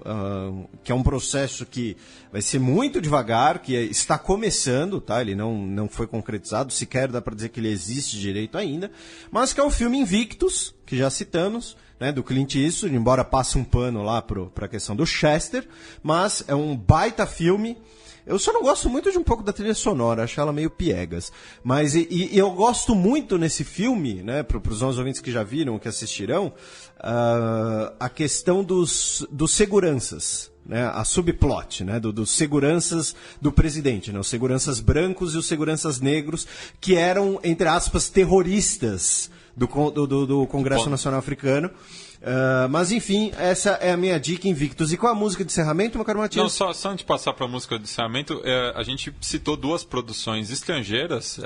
S4: que é um processo que vai ser muito devagar, que está começando, tá? Ele não foi concretizado, sequer dá para dizer que ele existe direito ainda, mas que é o filme Invictus, que já citamos, né, do Clint Eastwood, embora passe um pano lá para a questão do Chester, mas é um baita filme. Eu só não gosto muito de um pouco da trilha sonora, acho ela meio piegas. Mas e eu gosto muito nesse filme, né, para os nossos ouvintes que já viram, que assistirão, a questão dos seguranças, né, a subplot, né, dos seguranças do presidente, né, os seguranças brancos e os seguranças negros, que eram, entre aspas, terroristas do Congresso Nacional Africano. Mas enfim, essa é a minha dica Invictus. E qual a música de encerramento, meu caro Matias?
S3: Não, só antes de passar para a música de encerramento, a gente citou duas produções estrangeiras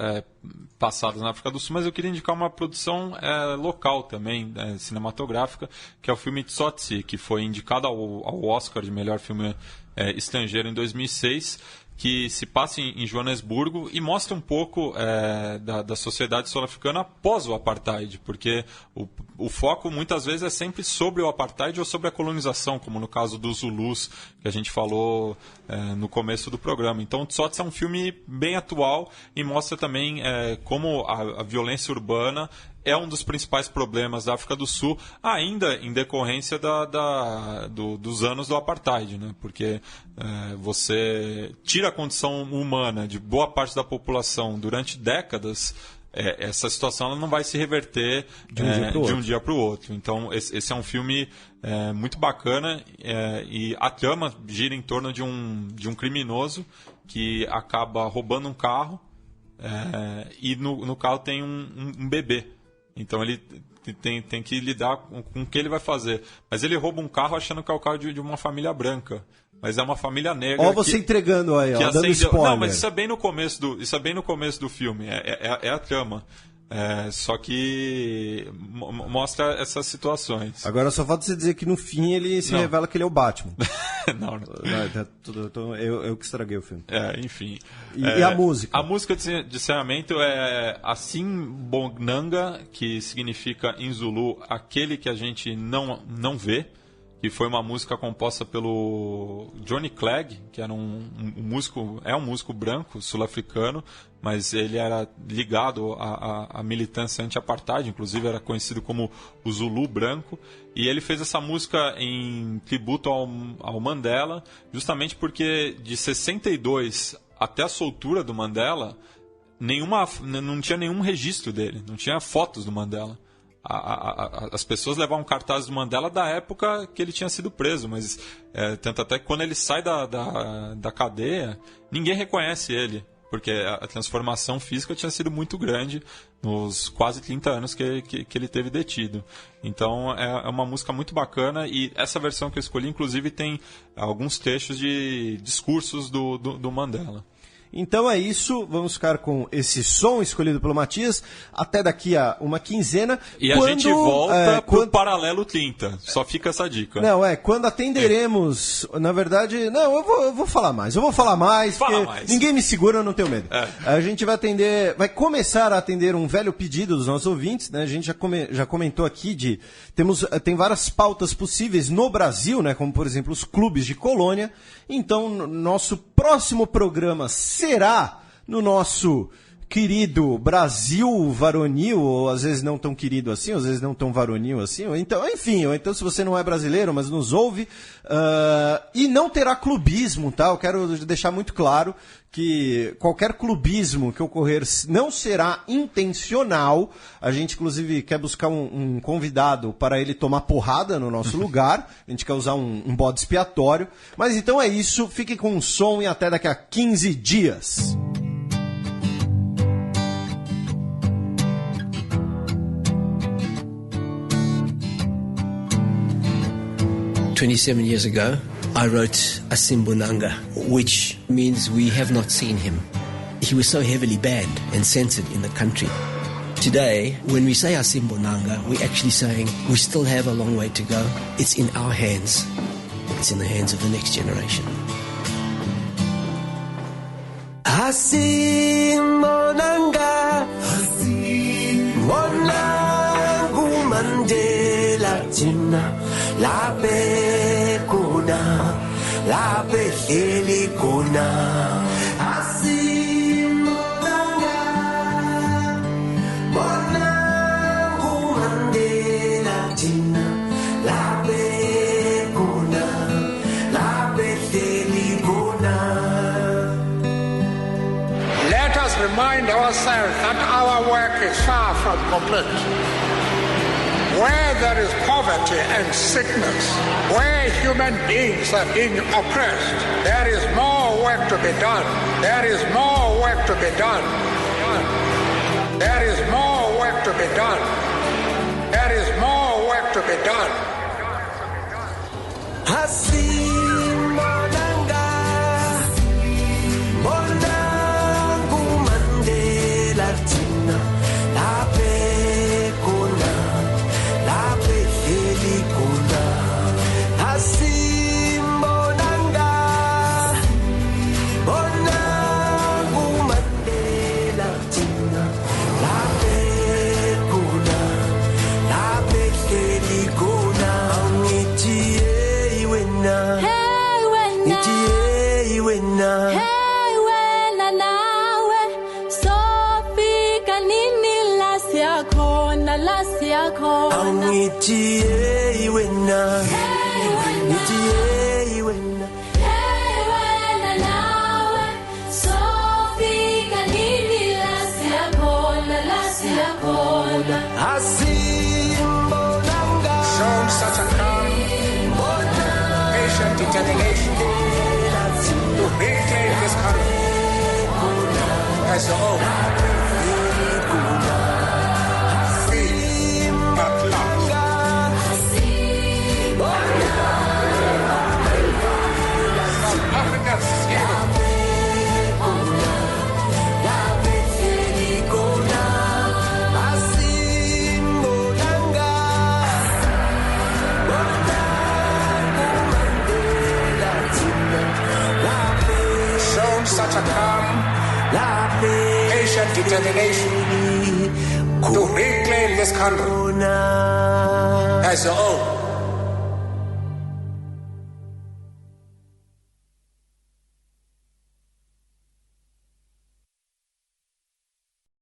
S3: passadas na África do Sul, mas eu queria indicar uma produção local também, cinematográfica, que é o filme Tsotsi, que foi indicado ao Oscar de melhor filme estrangeiro em 2006, que se passa em Joanesburgo e mostra um pouco da sociedade sul-africana após o apartheid, porque o foco muitas vezes é sempre sobre o apartheid ou sobre a colonização, como no caso dos Zulus, que a gente falou no começo do programa. Então, Tsotsi é um filme bem atual e mostra também como a violência urbana é um dos principais problemas da África do Sul, ainda em decorrência dos anos do apartheid, né? Porque você tira a condição humana de boa parte da população durante décadas, essa situação ela não vai se reverter de um dia para o outro. Então, esse é um filme muito bacana e a trama gira em torno de um criminoso que acaba roubando um carro e no carro tem um bebê. Então ele tem que lidar com o que ele vai fazer. Mas ele rouba um carro achando que é o carro de uma família branca. Mas é uma família negra.
S4: Ó, você entregando aí, ó, dando spoiler.
S3: Não, mas isso é bem no começo do filme. É a trama. Só que mostra essas situações.
S4: Agora só falta você dizer que no fim ele se revela que ele é o Batman.
S3: Não.
S4: Eu que estraguei o filme.
S3: Enfim.
S4: E a música?
S3: A música de encerramento é Assim Bonanga, que significa em Zulu aquele que a gente não vê, que foi uma música composta pelo Johnny Clegg, que era um músico branco, sul-africano, mas ele era ligado à militância anti-apartheid, inclusive era conhecido como o Zulu branco, e ele fez essa música em tributo ao Mandela, justamente porque de 62 até a soltura do Mandela, não tinha nenhum registro dele, não tinha fotos do Mandela. As pessoas levavam cartazes do Mandela da época que ele tinha sido preso, mas tanto até que quando ele sai da cadeia, ninguém reconhece ele, porque a transformação física tinha sido muito grande nos quase 30 anos que ele teve detido. Então é uma música muito bacana, e essa versão que eu escolhi, inclusive, tem alguns trechos de discursos do Mandela.
S4: Então é isso, vamos ficar com esse som escolhido pelo Matias até daqui a uma quinzena.
S3: E a gente volta pro Paralelo 30, só fica essa dica.
S4: Não, quando atenderemos, na verdade, não, eu vou falar mais, porque ninguém me segura, eu não tenho medo. A gente vai começar a atender um velho pedido dos nossos ouvintes, né? A gente já comentou aqui tem várias pautas possíveis no Brasil, né? Como por exemplo os clubes de colônia. Então, nosso próximo programa será no nosso querido Brasil varonil, ou às vezes não tão querido assim, ou às vezes não tão varonil assim, ou então se você não é brasileiro, mas nos ouve, e não terá clubismo, tá? Eu quero deixar muito claro que qualquer clubismo que ocorrer não será intencional. A gente, inclusive, quer buscar um convidado para ele tomar porrada no nosso lugar. A gente quer usar um bode expiatório. Mas então é isso. Fiquem com o som e até daqui a 15 dias.
S6: "27 years ago, I wrote Asimbonanga, which means we have not seen him. He was so heavily banned and censored in the country. Today, when we say Asimbonanga, we're actually saying we still have a long way to go. It's in our hands. It's in the hands of the next generation. Asimbonanga, Asimbonangu Mandela Jina, Labe Kuna, Labe Lili Kuna, Asimbonanga, Bonangu Mandela Jina, Labe Kuna, Labe Lili Kuna.
S7: Let us remind ourselves that our work is far from complete. Where there is poverty and sickness, where human beings are being oppressed, there is more work to be done. There is more work to be done. There is more work to be done. There is more work to be done.
S6: Asimbonanga, Bonangu Mandela Jina, Labe Kuna, Labe Lili Kuna. Asimbonanga, Bonangu Mandela Jina, Labe Kuna, Labe Lili Kuna. Ngithi wena, ngithi wena.
S8: Hey wena nawe sofika nini la siyakhona
S6: Ngithi wena, ngithi wena.
S8: Hey wena nawe sofika nini la siyakhona
S6: Asimbonanga,
S7: Shown such a calm, patient determination to reclaim this country as your own. Free at last. South Africa's hero.
S6: Asimbonanga,
S7: Shown such a calm, patient determination to reclaim this country as your own.